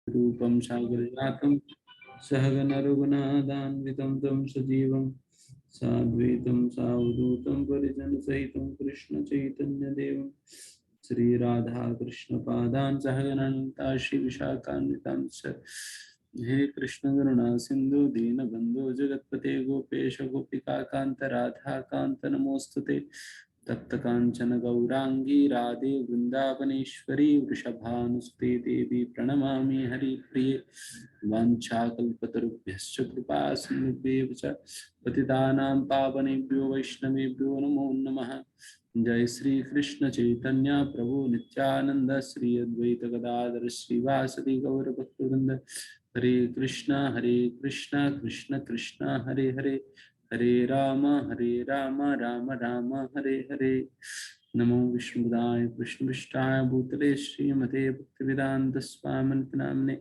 रूपं सागरजातं सहगण रघुनाथान्वितं तं सजीवं साद्वैतं सावधूतं परिजनसहितं कृष्णचैतन्यदेवं श्रीराधा कृष्णपादान् सहगणं श्रीविशाखान्वितांश्च हे कृष्ण करुणा सिंधु दीनबंधु जगत्पते गोपेश गोपिका कांत राधा कांत नमोस्तुते तप्त कांचन गौरांगी राधे वृंदावनेश्वरी वृषभानुसुते देवी प्रणमामि हरिप्रिये वाञ्छाकल्पतरुभ्यश्च कृपा सिन्धुभ्येव च पतितानां पावनेभ्यो वैष्णवेभ्यो नमो नमः। जय श्री कृष्ण चैतन्य प्रभु नित्यानंद श्री अद्वैत गदाधर श्रीवासदि गौर भक्तवृंद हरे कृष्णा कृष्ण कृष्ण हरे हरे हरे राम राम राम हरे हरे। नमो विष्णुदाय कृष्णविष्टाय भूतले श्रीमते भक्तिवेदांत स्वामी नामने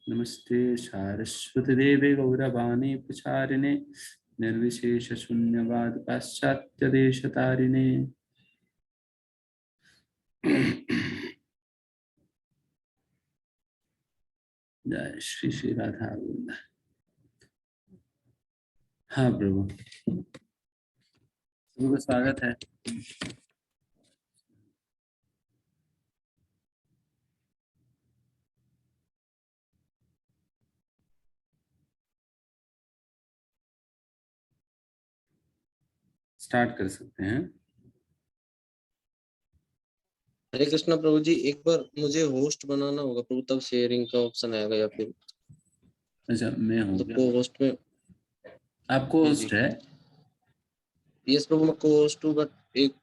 नमस्ते सारस्वती देवे गौरवाणी प्रचारिणे निर्विशेष शून्यवाद पाश्चात्य देश तारिणे। जय श्री श्री राधा गोविंद। हाँ प्रभु, सबको स्वागत है। स्टार्ट कर सकते हैं। हरे कृष्णा प्रभु जी, एक बार मुझे होस्ट बनाना होगा प्रभु, तब शेयरिंग का ऑप्शन आएगा या फिर अच्छा मैं हूँ तो क्या? को होस्ट में आपको होस्ट है? यस प्रभु, मैं को होस्ट हूँ, बट एक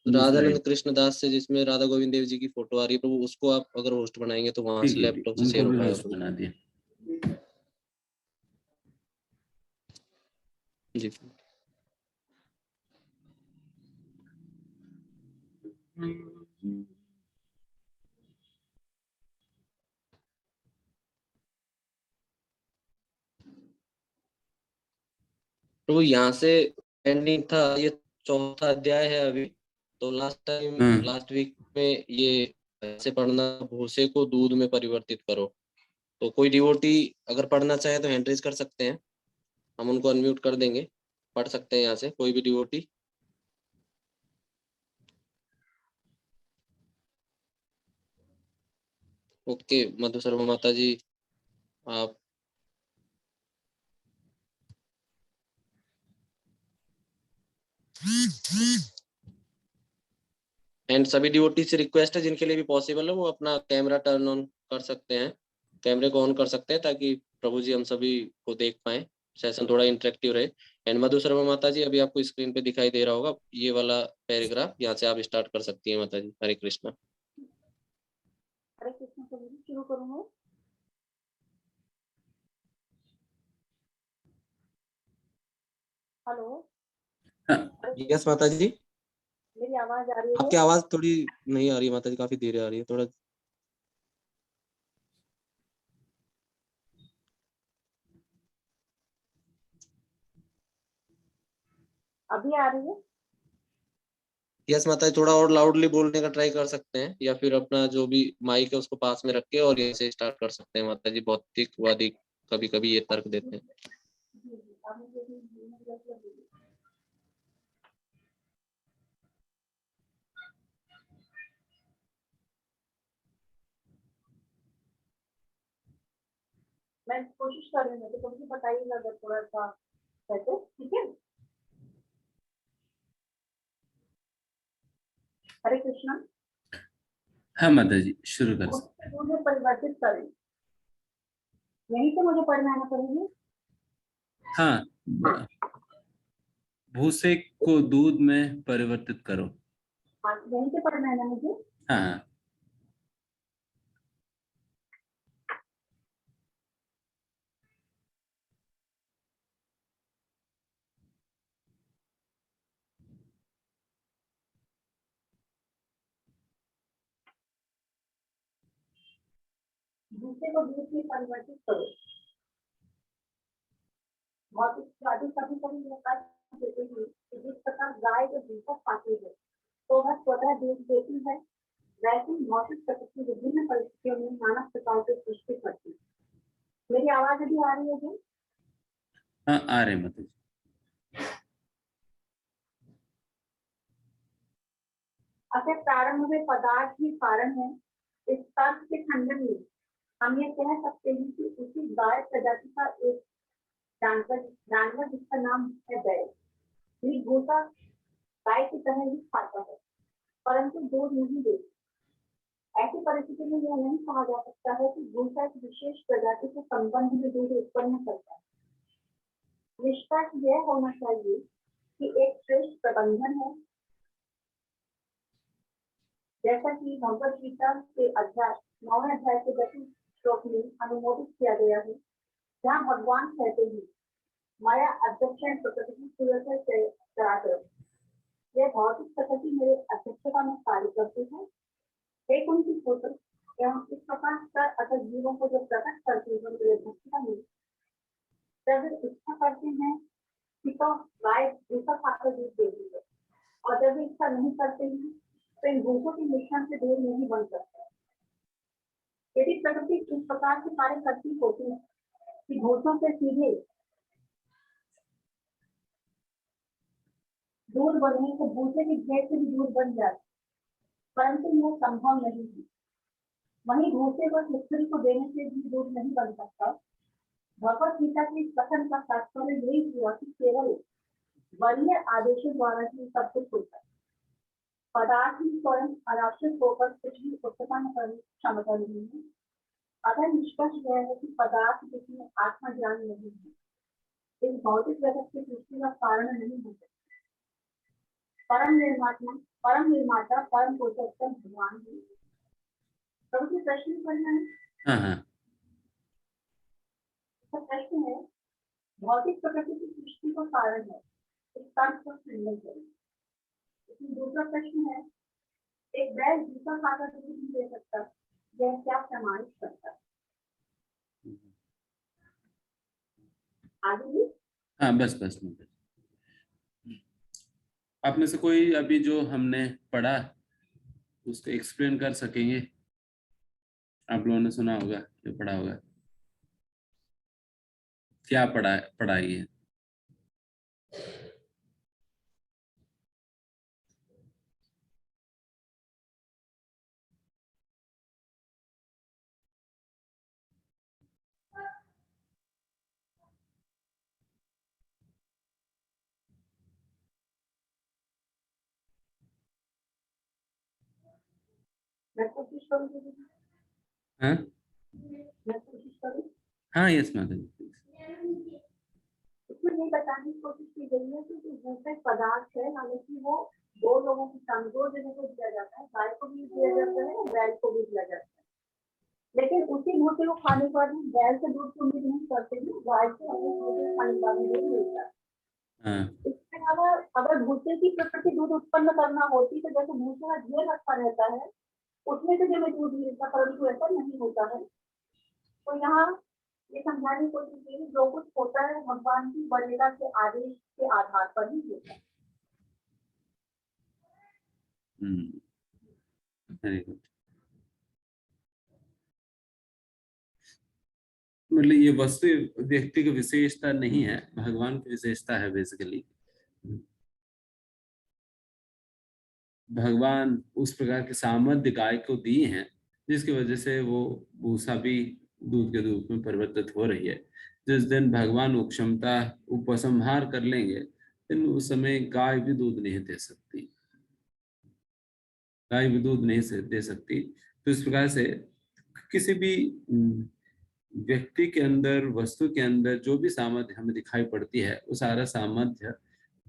राधानंद कृष्ण दास से जिसमें राधा गोविंद देव जी की फोटो आ रही है प्रभु, उसको आप अगर होस्ट बनाएंगे तो वहां से लैपटॉप से उनको शेयर हो भी पाएगा होस्ट प्रभु बना दिया जी। प्रभु यहाँ से एंडिंग था, ये चौथा अध्याय है अभी। तो लास्ट वीक में ये ऐसे पढ़ना, भूसे को दूध में परिवर्तित करो। तो कोई डिवोटी अगर पढ़ना चाहे तो हैंड रेज कर सकते हैं, हम उनको अनम्यूट कर देंगे, पढ़ सकते हैं यहाँ से कोई भी डिवोटी। ओके मधु शर्मा माता जी, आप एंड सभी डिवोटी से रिक्वेस्ट है जिनके लिए भी पॉसिबल है वो अपना कैमरा टर्न ऑन कर सकते हैं, कैमरे को ऑन कर सकते हैं, ताकि प्रभु जी हम सभी को देख पाए, सेशन थोड़ा इंटरेक्टिव रहे। एंड मधु शर्मा माता जी, अभी आपको स्क्रीन पे दिखाई दे रहा होगा ये वाला पैराग्राफ, यहाँ से आप स्टार्ट कर सकती हैं माता जी। हरे कृष्णा। हरे कृष्ण प्रभु जी, शुरू करूँ? हेलो। यस माता जी, मेरी आवाज आ रही है? आपकी आवाज थोड़ी नहीं आ रही माता जी, काफी धीरे आ रही है थोड़ा। अभी आ रही है? यस माता जी, थोड़ा और लाउडली बोलने का ट्राई कर सकते हैं, या फिर अपना जो भी माइक है उसको पास में रख के और ये से स्टार्ट कर सकते हैं माता जी। भौतिकवादी कभी कभी ये तर्क देते हैं। मैं कोशिश कर रही हूँ, तो मुझे बताइएगा अगर थोड़ा सा कैसे, ठीक है? हरे कृष्णा। हाँ माता जी, शुरू कर सकते हैं। मुझे परिवर्तित करें, यहीं से मुझे पढ़ना है पड़ेगी? हाँ, भूसे को दूध में परिवर्तित करो। हाँ, यहीं से पढ़ना है ना मुझे? हाँ दूसरे को दूध में परिवर्तित करो। बहुत स्वादिष्ट कभी कभी देते हैं कि जिस प्रकार गाय जो दूध पाती है तो वह स्वतः दूध देती है, वैसे ही भौतिक प्रकृति विभिन्न परिस्थितियों में नाना प्रकार के पुष्प आवाज अभी आ रही है जी? हाँ आ रहे माता जी। अतः प्रारंभ में पदार्थ ही कारण है। इस तर्क के खंडन में हम ये कह सकते हैं कि उसी गाय प्रजाति का एक जानवर जिसका नाम है बैल, ये घोटा गाय की तरह ही खाता है परंतु दूध नहीं देता। ऐसी परिस्थिति में यह नहीं कहा जा सकता है कि घोटा एक विशेष प्रजाति के संबंध में दूध उत्पन्न करता है। निष्कर्ष यह होना चाहिए कि एक श्रेष्ठ प्रबंधन है, जैसा कि भगवद गीता के 9वें अध्याय के 10वें श्लोक में अनुमोदित किया गया है, जहाँ भगवान कहते हैं माया अध्यक्षण प्रकृति से कराकर यह भौतिक प्रकृति मेरे अध्यक्षता में कार्य करती है। एक उनकी पुत्र एवं इस प्रकार कर अतः जीवों को जो प्रकट करती है मेरे अध्यक्षता में, जब इच्छा करते हैं कि तो गाय दूसरा खाकर दूध देती है और जब इच्छा नहीं करते हैं तो इन भूखों के मिश्रण से दूध नहीं बन सकता। यदि प्रकृति इस प्रकार से कार्य करती होती है कि घोषों से सीधे दूध बनने को भूसे की घेर से भी दूध बन जाए, परंतु यह संभव नहीं है। वहीं भूसे को स्त्री को देने से भी दूध नहीं बन सकता। भगवत गीता के इस कथन का तात्पर्य यही हुआ कि केवल वरीय आदेशों द्वारा ही सब कुछ होता है। पदार्थ ही स्वयं अनावश्यक होकर कुछ भी उत्पन्न करने की क्षमता नहीं है। अतः निष्कर्ष यह है कि पदार्थ जिसमें आत्मा ज्ञान नहीं है इस भौतिक जगत की सृष्टि का कारण नहीं हो सकता। परम निर्माता परम पुरुषोत्तम भगवान है। तो प्रश्न करना है। हाँ तो प्रश्न है भौतिक प्रकृति की सृष्टि का कारण है, इस तर्क को खंडन करें। इसमें दूसरा प्रश्न है एक बैल दूसरा खाकर दूध नहीं दे सकता, यह क्या प्रमाणित करता है? आगे हाँ बस आप में से कोई अभी जो हमने पढ़ा उसको एक्सप्लेन कर सकेंगे? आप लोगों ने सुना होगा, क्या पढ़ा होगा, क्या पढ़ाई है? मैं कोशिश करूँ। हाँ मैं कोशिश करूँ। हाँ यस माता जी। इसमें ये बताने की कोशिश की गई है कि भूसे पदार्थ है, हालांकि वो दो लोगों की दो जगह को दिया जाता है, गाय को भी दिया जाता है और बैल को भी दिया जाता है। लेकिन उसी भूसे को खाने के बाद बैल से दूध की उम्मीद नहीं करते हैं, गाय से अपने भूसे खाने का दूध मिलता है। इसके अलावा अगर भूसे की प्रकृति दूध उत्पन्न करना होती तो जैसे भूसे का ढेर रखा रहता है उसमें से जब दूध मिलता, परंतु ऐसा नहीं होता है। तो यहाँ ये समझाने की कोशिश की जो कुछ होता है भगवान की वरीयता के आदेश के आधार पर ही होता है। Very good. मतलब ये वस्तु व्यक्ति की विशेषता नहीं है, भगवान की विशेषता है बेसिकली। भगवान उस प्रकार के सामर्थ्य गाय को दिए हैं जिसकी वजह से वो भूसा भी दूध के रूप में परिवर्तित हो रही है। जिस दिन भगवान वो क्षमता उपसंहार कर लेंगे फिर उस समय गाय भी दूध नहीं दे सकती, गाय भी दूध नहीं दे सकती। तो इस प्रकार से किसी भी व्यक्ति के अंदर, वस्तु के अंदर जो भी सामर्थ्य हमें दिखाई पड़ती है वो सारा सामर्थ्य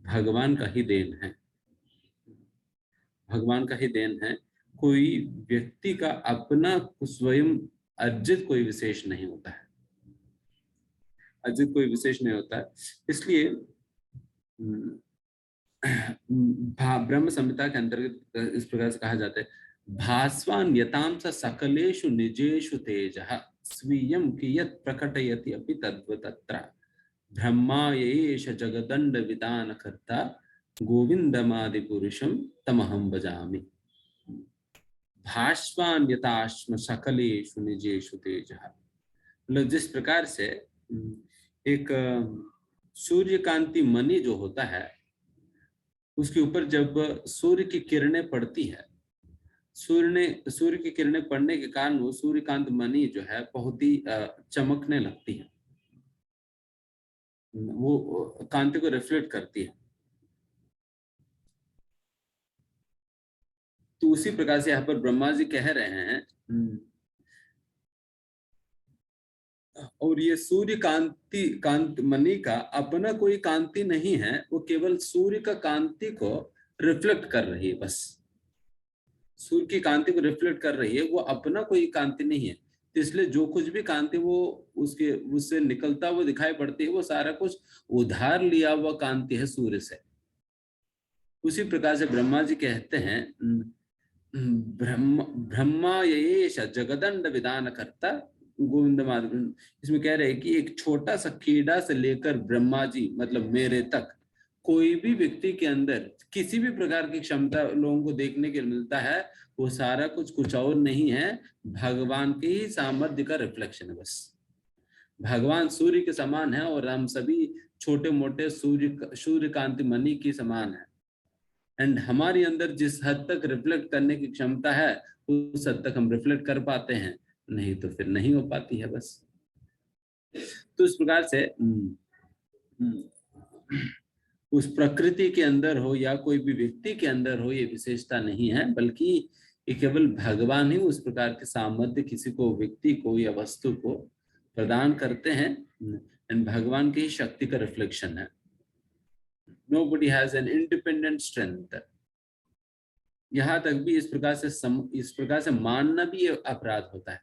भगवान का ही देन है, भगवान का ही देन है। कोई व्यक्ति का अपना स्वयं अर्जित कोई विशेष नहीं होता है, अर्जित कोई विशेष नहीं होता है। इसलिए ब्रह्म संहिता के अंतर्गत इस प्रकार से कहा जाता है भास्वान यताम स सकलेषु निजेषु तेजः स्वीयं कियत् प्रकटयति अपि तद्वतत्र ब्रह्मा येष जगदण्ड विधान कर्ता गोविंदमादि पुरुषम तमहं भजामि। भास्वान यताश्म सकलेषु निजेषु तेजः, मतलब जिस प्रकार से एक सूर्यकांति मणि जो होता है, उसके ऊपर जब सूर्य की किरणें पड़ती है, सूर्य की किरणें पड़ने के कारण वो सूर्यकांत मणि जो है बहुत ही चमकने लगती है, वो कांति को रिफ्लेक्ट करती है। तो उसी प्रकार से यहाँ पर ब्रह्मा जी कह रहे हैं, और ये सूर्य कांति मणि का अपना कोई कांति नहीं है, वो केवल सूर्य का कांति को रिफ्लेक्ट कर रही है, बस सूर्य की कांति को रिफ्लेक्ट कर रही है, वो अपना कोई कांति नहीं है। तो इसलिए जो कुछ भी कांति वो उससे निकलता हुआ दिखाई पड़ती है, वो सारा कुछ उधार लिया हुआ कांति है सूर्य से। उसी प्रकार से ब्रह्मा जी कहते हैं, ब्रह्मा येष जगदंड विधान करता गोविंद माधव। इसमें कह रहे हैं कि एक छोटा सा कीड़ा से लेकर ब्रह्मा जी मतलब मेरे तक, कोई भी व्यक्ति के अंदर किसी भी प्रकार की क्षमता लोगों को देखने के मिलता है, वो सारा कुछ और नहीं है, भगवान के ही सामर्थ्य का रिफ्लेक्शन है बस। भगवान सूर्य के समान है और हम सभी छोटे मोटे सूर्यकांति मणि के समान है। एंड हमारे अंदर जिस हद तक रिफ्लेक्ट करने की क्षमता है, उस हद तक हम रिफ्लेक्ट कर पाते हैं, नहीं तो फिर नहीं हो पाती है बस। तो इस प्रकार से उस प्रकृति के अंदर हो या कोई भी व्यक्ति के अंदर हो, ये विशेषता नहीं है, बल्कि ये केवल भगवान ही उस प्रकार के सामर्थ्य किसी को, व्यक्ति को या वस्तु को प्रदान करते हैं, एंड भगवान की शक्ति का रिफ्लेक्शन है। Nobody has an independent strength. यहाँ तक भी इस प्रकार से मानना भी अपराध होता है।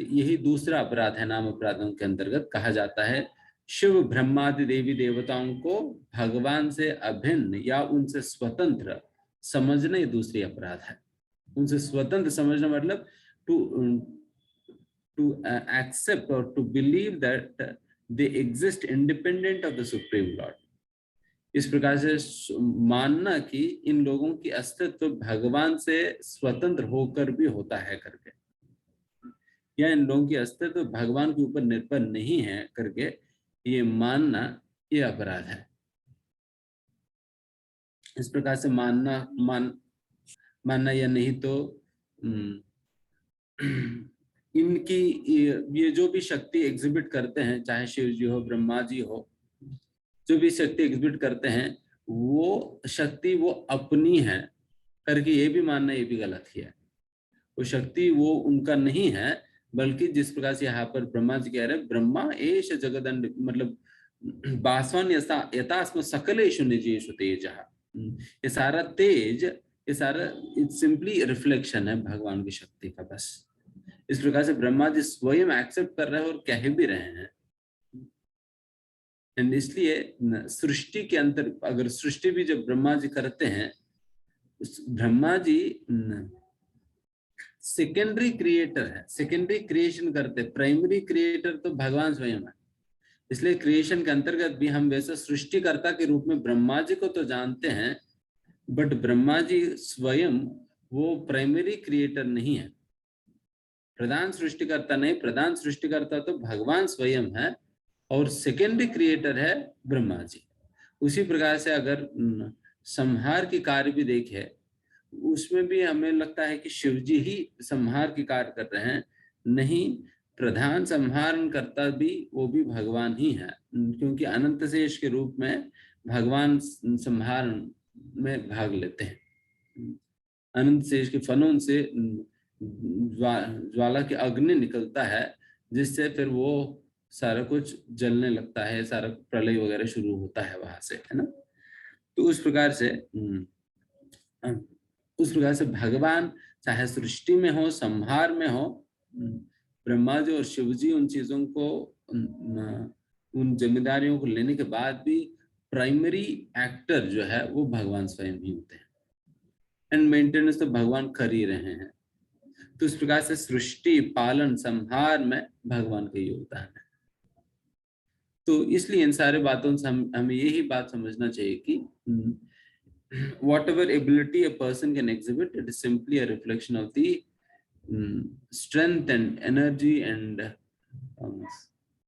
यही दूसरा अपराध है, नाम अपराधों के अंतर्गत कहा जाता है। शिव ब्रह्मादि देवी देवताओं को भगवान से अभिन्न या उनसे स्वतंत्र समझना ये दूसरी अपराध है। उनसे स्वतंत्र समझना मतलब to accept or to believe that they exist independent of the Supreme Lord. इस प्रकार से मानना कि इन लोगों की अस्तित्व भगवान से स्वतंत्र होकर भी होता है करके, या इन लोगों की अस्तित्व भगवान के ऊपर निर्भर नहीं है करके ये मानना, ये अपराध है। इस प्रकार से मानना या नहीं तो इनकी ये जो भी शक्ति एग्जिबिट करते हैं, चाहे शिव जी हो, ब्रह्मा जी हो, जो भी शक्ति एग्जिबिट करते हैं, वो शक्ति वो अपनी है करके ये भी मानना, ये भी गलत ही है। वो शक्ति वो उनका नहीं है, बल्कि जिस प्रकार से यहाँ पर ब्रह्मा जी कह रहे हैं, ब्रह्मा एष जगदंड मतलब बासवान यथास्म सकलेषु निजेषु तेजः, ये सारा तेज, ये सारा सिंपली रिफ्लेक्शन है भगवान की शक्ति का बस। इस प्रकार से ब्रह्मा जी स्वयं एक्सेप्ट कर रहे हैं और कह भी रहे हैं। एंड इसलिए सृष्टि के अंतर, अगर सृष्टि भी जब ब्रह्मा जी करते हैं, ब्रह्मा जी सेकेंडरी क्रिएटर है, सेकेंडरी क्रिएशन करते, प्राइमरी क्रिएटर तो भगवान स्वयं है। इसलिए क्रिएशन के अंतर्गत भी हम वैसे सृष्टिकर्ता के रूप में ब्रह्मा जी को तो जानते हैं, बट ब्रह्मा जी स्वयं वो प्राइमरी क्रिएटर नहीं है, प्रधान सृष्टिकर्ता नहीं। प्रधान सृष्टिकर्ता तो भगवान स्वयं है और सेकेंडरी क्रिएटर है ब्रह्मा जी। उसी प्रकार से अगर संहार की कार्य भी देखे, उसमें भी हमें लगता है कि शिव जी ही संहार की कार्य कर रहे हैं, नहीं, प्रधान संहारण करता भी वो भी भगवान ही है, क्योंकि अनंत शेष के रूप में भगवान संहारण में भाग लेते हैं। अनंत शेष के फनों से ज्वाला की अग्नि निकलता है, जिससे फिर वो सारा कुछ जलने लगता है, सारा प्रलय वगैरह शुरू होता है वहां से, है ना। तो उस प्रकार से भगवान चाहे सृष्टि में हो, संहार में हो, ब्रह्मा जी और शिव जी उन चीजों को, उन जिम्मेदारियों को लेने के बाद भी प्राइमरी एक्टर जो है वो भगवान स्वयं ही होते हैं, एंड मेंटेनेंस तो भगवान कर ही रहे हैं। तो इस प्रकार से सृष्टि, पालन, संहार में भगवान का योगदान है। तो इसलिए इन सारे बातों से हमें यही बात समझना चाहिए कि whatever ability a person can exhibit, it is simply a reflection of the strength and energy and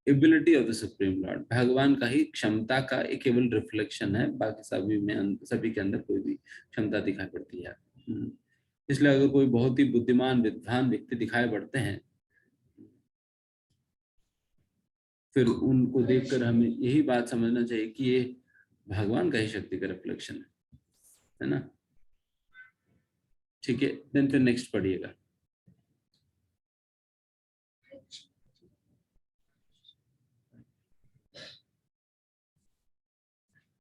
ability of the supreme Lord, भगवान का ही क्षमता का एक केवल रिफ्लेक्शन है, बाकी सभी के अंदर कोई भी क्षमता दिखाई पड़ती है। इसलिए अगर कोई बहुत ही बुद्धिमान विद्वान व्यक्ति दिखाई पड़ते हैं, फिर उनको देखकर हमें यही बात समझना चाहिए कि ये भगवान का ही शक्ति का रिफ्लेक्शन है ना। ठीक है, देन फिर नेक्स्ट पढ़िएगा।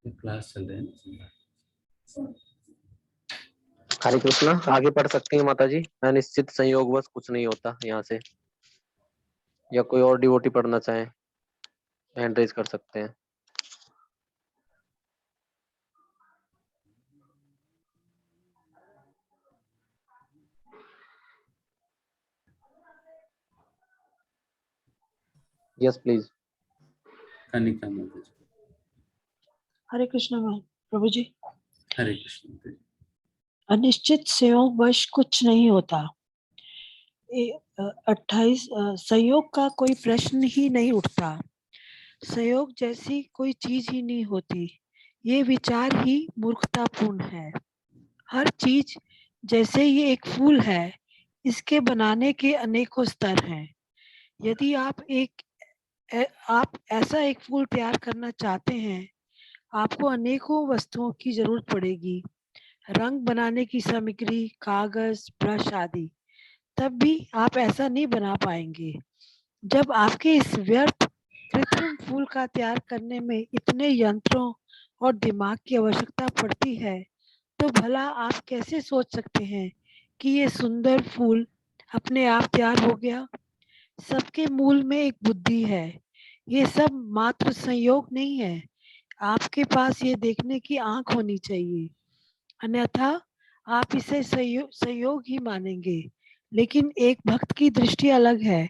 क्लास चल रहे हैं ना। हरे कृष्णा, आगे पढ़ सकती हैं माता जी। अनिश्चित संयोगवश कुछ नहीं होता यहाँ से, या कोई और डिवोटी पढ़ना चाहे हैंड रेज कर सकते हैं। Yes please. कनिका माता जी। हरे कृष्णा प्रभु जी। हरे कृष्ण। अनिश्चित संयोगवश कुछ नहीं होता। 28 संयोग का कोई प्रश्न ही नहीं उठता। संयोग जैसी कोई चीज ही नहीं होती। ये विचार ही मूर्खतापूर्ण है। हर चीज जैसे ये एक फूल है, इसके बनाने के अनेकों स्तर हैं। यदि आप ऐसा एक फूल तैयार करना चाहते हैं, आपको अनेकों वस्तुओं की जरूरत पड़ेगी। रंग बनाने की सामग्री, कागज, ब्रश आदि। तब भी आप ऐसा नहीं बना पाएंगे। जब आपके इस व्यर्थ कृत्रिम फूल का तैयार करने में इतने यंत्रों और दिमाग की आवश्यकता पड़ती है, तो भला आप कैसे सोच सकते हैं कि ये सुंदर फूल अपने आप तैयार हो गया। सबके मूल में एक बुद्धि है। ये सब मात्र संयोग नहीं है। आपके पास ये देखने की आंख होनी चाहिए, अन्यथा आप इसे संयोग ही मानेंगे। लेकिन एक भक्त की दृष्टि अलग है।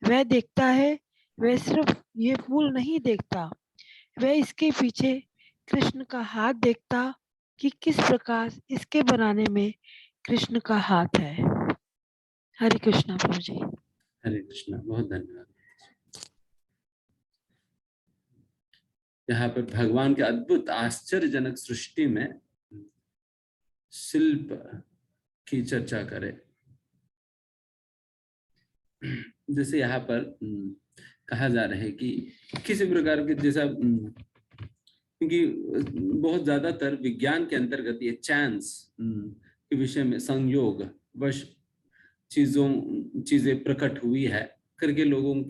वह देखता है, वह सिर्फ ये फूल नहीं देखता, वह इसके पीछे कृष्ण का हाथ देखता कि किस प्रकार इसके बनाने में कृष्ण का हाथ है। हरे कृष्णा प्रभु जी। हरे कृष्णा, बहुत धन्यवाद। यहाँ पर भगवान के अद्भुत आश्चर्यजनक सृष्टि में शिल्प की चर्चा करें। जैसे यहाँ पर कहा जा रहा है कि किसी प्रकार के जैसा, क्योंकि बहुत ज्यादातर विज्ञान के अंतर्गत ये चांस के विषय में संयोग वश चीजें प्रकट हुई है करके लोगों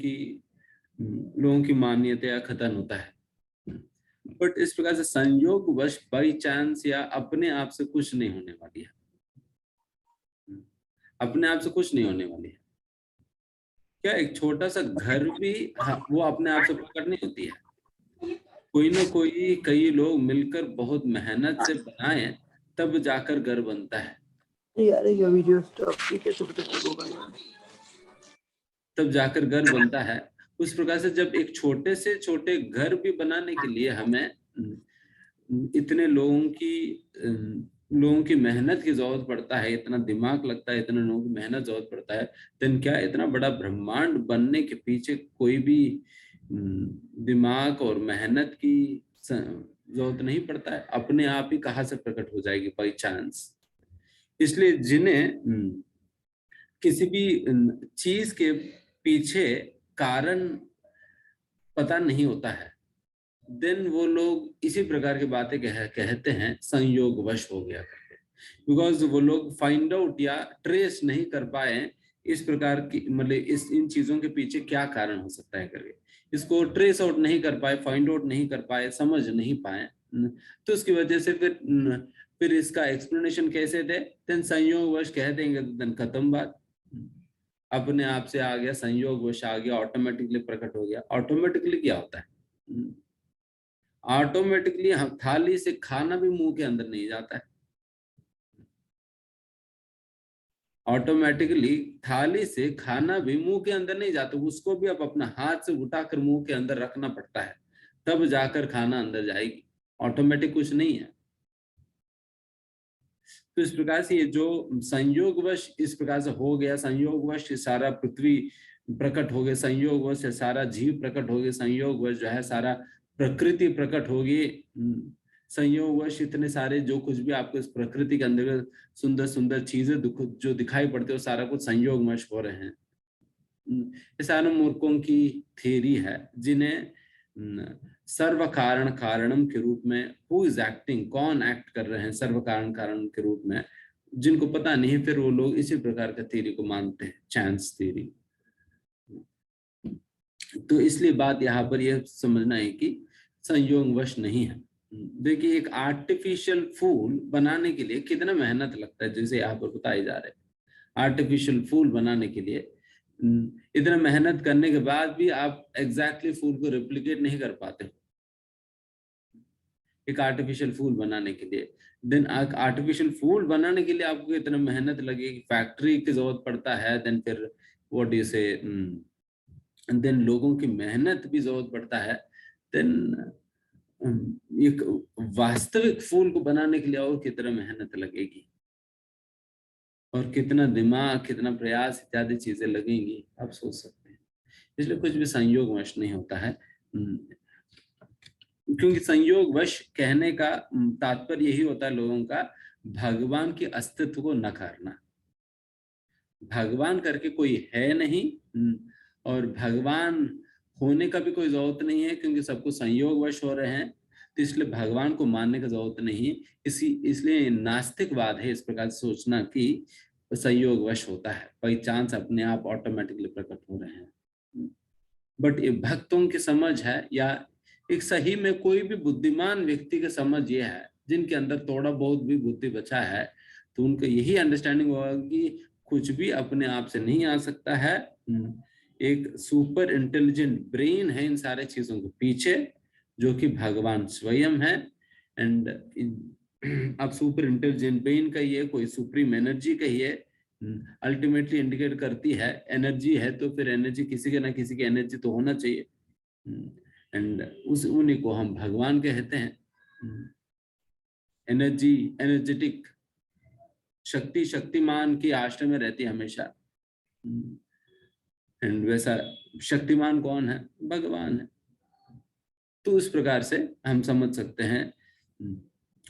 की मान्यता या कथन होता है। बट इस प्रकार से संयोग वश बाई चांस या अपने आप से कुछ नहीं होने वाली है। अपने आप से कुछ नहीं होने वाली है। क्या एक छोटा सा घर भी वो अपने आप से प्रकट नहीं होती है। कोई ना कोई, कई लोग मिलकर बहुत मेहनत से बनाए तब जाकर घर बनता है। तब जाकर घर बनता है। उस प्रकार से जब एक छोटे से छोटे घर भी बनाने के लिए हमें इतने लोगों की मेहनत की जरूरत पड़ता है, इतना दिमाग लगता है, इतने लोगों की मेहनत जरूरत पड़ता है, तो क्या इतना बड़ा ब्रह्मांड बनने के पीछे कोई भी दिमाग और मेहनत की जरूरत नहीं पड़ता है। अपने आप ही कहाँ से प्रकट हो जाएगी बाई चांस। इसलिए जिन्हें किसी भी चीज के पीछे कारण पता नहीं होता है, देन वो लोग इसी प्रकार की बातें कहते हैं संयोगवश हो गया करके। बिकॉज वो लोग फाइंड आउट या ट्रेस नहीं कर पाए इस प्रकार की, मतलब इन चीजों के पीछे क्या कारण हो सकता है करके, इसको ट्रेस आउट नहीं कर पाए, फाइंड आउट नहीं कर पाए, समझ नहीं पाए। तो उसकी वजह से फिर इसका एक्सप्लेनेशन कैसे दे, देन संयोगवश कह देंगे तो देन खत्म बात। अपने आप से आ गया, संयोगवश आ गया, ऑटोमेटिकली प्रकट हो गया। ऑटोमेटिकली क्या होता है? ऑटोमेटिकली थाली से खाना भी मुंह के अंदर नहीं जाता है। ऑटोमेटिकली थाली से खाना भी मुंह के अंदर नहीं जाता, उसको भी अब अपना हाथ से उठाकर मुंह के अंदर रखना पड़ता है, तब जाकर खाना अंदर जाएगी। ऑटोमेटिक कुछ नहीं है। तो इस प्रकार से ये जो संयोगवश इस प्रकार से हो गया, संयोगवश सारा पृथ्वी प्रकट हो गए, संयोगवश है सारा जीव प्रकट हो गए, संयोगवश जो है सारा प्रकृति प्रकट होगी, संयोगवश इतने सारे जो कुछ भी आपको इस प्रकृति के अंदर सुंदर सुंदर चीजें जो दिखाई पड़ते हो सारा कुछ संयोगवश हो रहे हैं। ये सारे मूर्खों की थ्योरी है जिन्हें सर्व कारण कारणम के रूप में, हु इज एक्टिंग, कौन एक्ट कर रहे हैं सर्व कारण कारण के रूप में, जिनको पता नहीं, फिर वो लोग इसी प्रकार का थ्योरी को मानते हैं, चांस थ्योरी। तो इसलिए बात यहाँ पर यह समझना है कि संयोगवश नहीं है। देखिए एक आर्टिफिशियल फूल बनाने के लिए कितना मेहनत लगता है, जैसे यहाँ पर बताए जा रहे हैं। आर्टिफिशियल फूल बनाने के लिए इतना मेहनत करने के बाद भी आप एग्जैक्टली फूल को रेप्लिकेट नहीं कर पाते। एक आर्टिफिशियल फूल बनाने के लिए, देन आर्टिफिशियल फूल बनाने के लिए आपको इतना मेहनत लगेगी, फैक्ट्री की जरूरत पड़ता है, देन फिर व्हाट डू यू से, देन लोगों की मेहनत भी जरूरत पड़ता है, देन एक वास्तविक फूल को बनाने के लिए और कितना मेहनत लगेगी और कितना दिमाग, कितना प्रयास इत्यादि चीजें लगेंगी, आप सोच सकते हैं। इसलिए कुछ भी संयोगवश नहीं होता है, क्योंकि संयोगवश कहने का तात्पर्य यही होता है लोगों का, भगवान के अस्तित्व को न करना। भगवान करके कोई है नहीं, और भगवान होने का भी कोई जरूरत नहीं है, क्योंकि सब कुछ संयोगवश हो रहे हैं, तो इसलिए भगवान को मानने की जरूरत नहीं है। इसलिए नास्तिकवाद है इस प्रकार से सोचना कि संयोगवश होता है, बाई चांस अपने आप ऑटोमेटिकली प्रकट हो रहे हैं। बट ये भक्तों की समझ है, या एक सही में कोई भी बुद्धिमान व्यक्ति की समझ ये है, जिनके अंदर थोड़ा बहुत भी बुद्धि बचा है, तो उनका यही अंडरस्टैंडिंग होगा कि कुछ भी अपने आप से नहीं आ सकता है। एक सुपर इंटेलिजेंट ब्रेन है इन सारे चीजों के पीछे, जो कि भगवान स्वयं है। एंड अब सुपर इंटेलिजेंट ब्रेन कहिए, कोई सुप्रीम एनर्जी कहिए, अल्टीमेटली इंडिकेट करती है एनर्जी है, तो फिर एनर्जी किसी के ना किसी की एनर्जी तो होना चाहिए, एंड उन्हीं को हम भगवान कहते हैं। एनर्जी, एनर्जेटिक शक्ति, शक्तिमान की आश्रय में रहती है हमेशा। एंड वैसा शक्तिमान कौन है? भगवान है। तो इस प्रकार से हम समझ सकते हैं।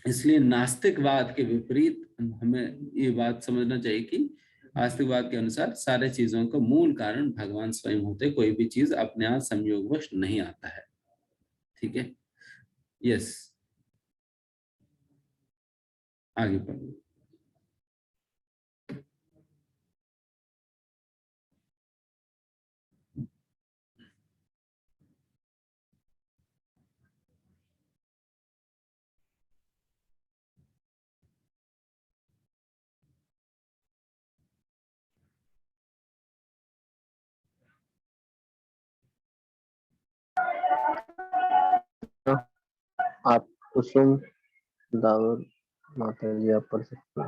इसलिए नास्तिकवाद के विपरीत हमें ये बात समझना चाहिए कि आस्तिकवाद के अनुसार सारे चीजों का मूल कारण भगवान स्वयं होते, कोई भी चीज अपने आप संयोगवश नहीं आता है। ठीक है, यस, आगे बढ़ो। आप कुसुम दावर माता जी आप पढ़ सकते हैं।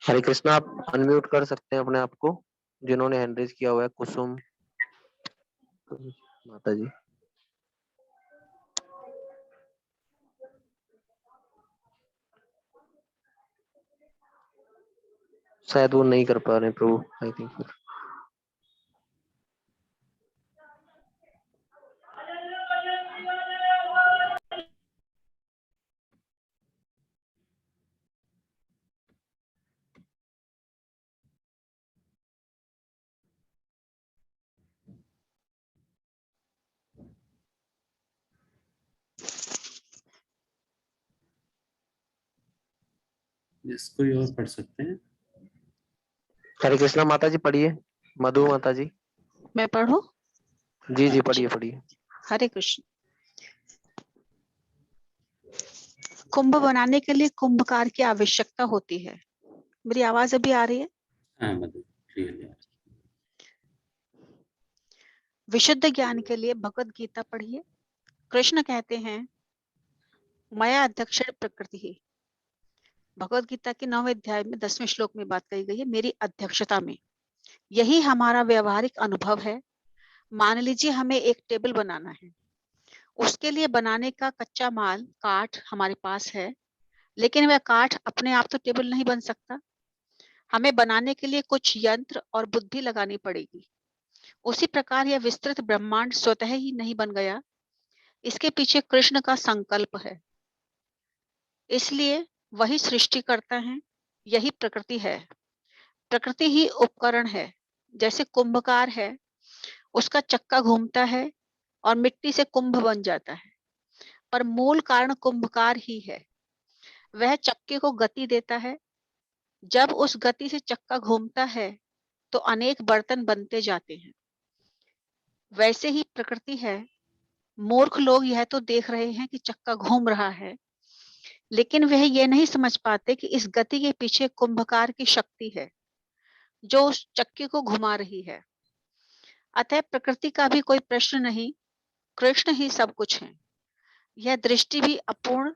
हरे कृष्णा, आप अनम्यूट कर सकते हैं अपने आप को, जिन्होंने हैंड रेज किया हुआ है। कुसुम माता जी। शायद वो नहीं कर पा रहे प्रभु, आई थिंक फिर कोई और पढ़ सकते हैं? हरे कृष्णा माता जी पढ़िए। मधु माता जी। मैं पढ़ूं? जी जी पढ़िए पढ़िए। हरे कृष्ण। कुंभ बनाने के लिए कुंभकार की आवश्यकता होती है। मेरी आवाज अभी आ रही है? हाँ मधु, क्लियर। विशुद्ध ज्ञान के लिए भगवत गीता पढ़िए। कृष्ण कहते हैं मया अध्यक्षण प्रकृति ही। भगवत गीता के 9वें अध्याय में 10वें श्लोक में बात कही गई है, मेरी अध्यक्षता में। यही हमारा व्यवहारिक अनुभव है। मान लीजिए हमें एक टेबल बनाना है, उसके लिए बनाने का कच्चा माल काठ हमारे पास है, लेकिन वह काठ अपने आप तो टेबल नहीं बन सकता। हमें बनाने के लिए कुछ यंत्र और बुद्धि लगानी पड़ेगी। उसी प्रकार यह विस्तृत ब्रह्मांड स्वतः ही नहीं बन गया, इसके पीछे कृष्ण का संकल्प है। इसलिए वही सृष्टि करता है, यही प्रकृति है। प्रकृति ही उपकरण है। जैसे कुंभकार है, उसका चक्का घूमता है और मिट्टी से कुंभ बन जाता है, पर मूल कारण कुंभकार ही है। वह चक्के को गति देता है। जब उस गति से चक्का घूमता है तो अनेक बर्तन बनते जाते हैं। वैसे ही प्रकृति है। मूर्ख लोग यह तो देख रहे हैं कि चक्का घूम रहा है, लेकिन वह यह नहीं समझ पाते कि इस गति के पीछे कुंभकार की शक्ति है जो उस चक्के को घुमा रही है। अतः प्रकृति का भी कोई प्रश्न नहीं, कृष्ण ही सब कुछ है। यह दृष्टि भी अपूर्ण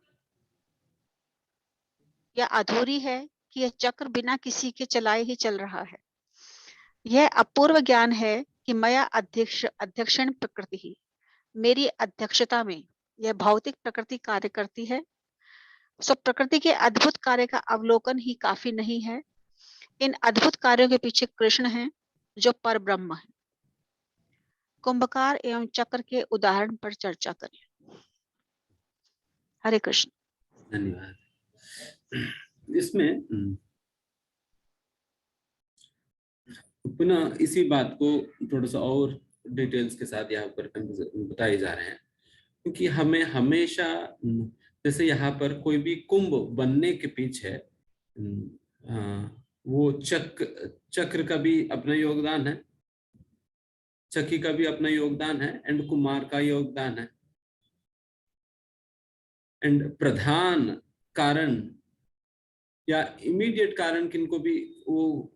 या अधूरी है कि यह चक्र बिना किसी के चलाए ही चल रहा है। यह अपूर्व ज्ञान है कि मया अध्यक्षण प्रकृति ही, मेरी अध्यक्षता में यह भौतिक प्रकृति कार्य करती है। सो प्रकृति के अद्भुत कार्य का अवलोकन ही काफी नहीं है। इन अद्भुत कार्यों के पीछे कृष्ण है जो पर ब्रह्म है। कुंभकार एवं चक्र के उदाहरण पर चर्चा करें। हरे कृष्ण। धन्यवाद। इसमें पुनः इसी बात को थोड़ा सा और डिटेल्स के साथ यहाँ पर बताए जा रहे हैं, क्योंकि हमें हमेशा जैसे यहाँ पर कोई भी कुंभ बनने के पीछे वो चक्र का भी अपना योगदान है, चक्की का भी अपना योगदान है, एंड कुमार का योगदान है। एंड प्रधान कारण या इमीडिएट कारण किनको भी, वो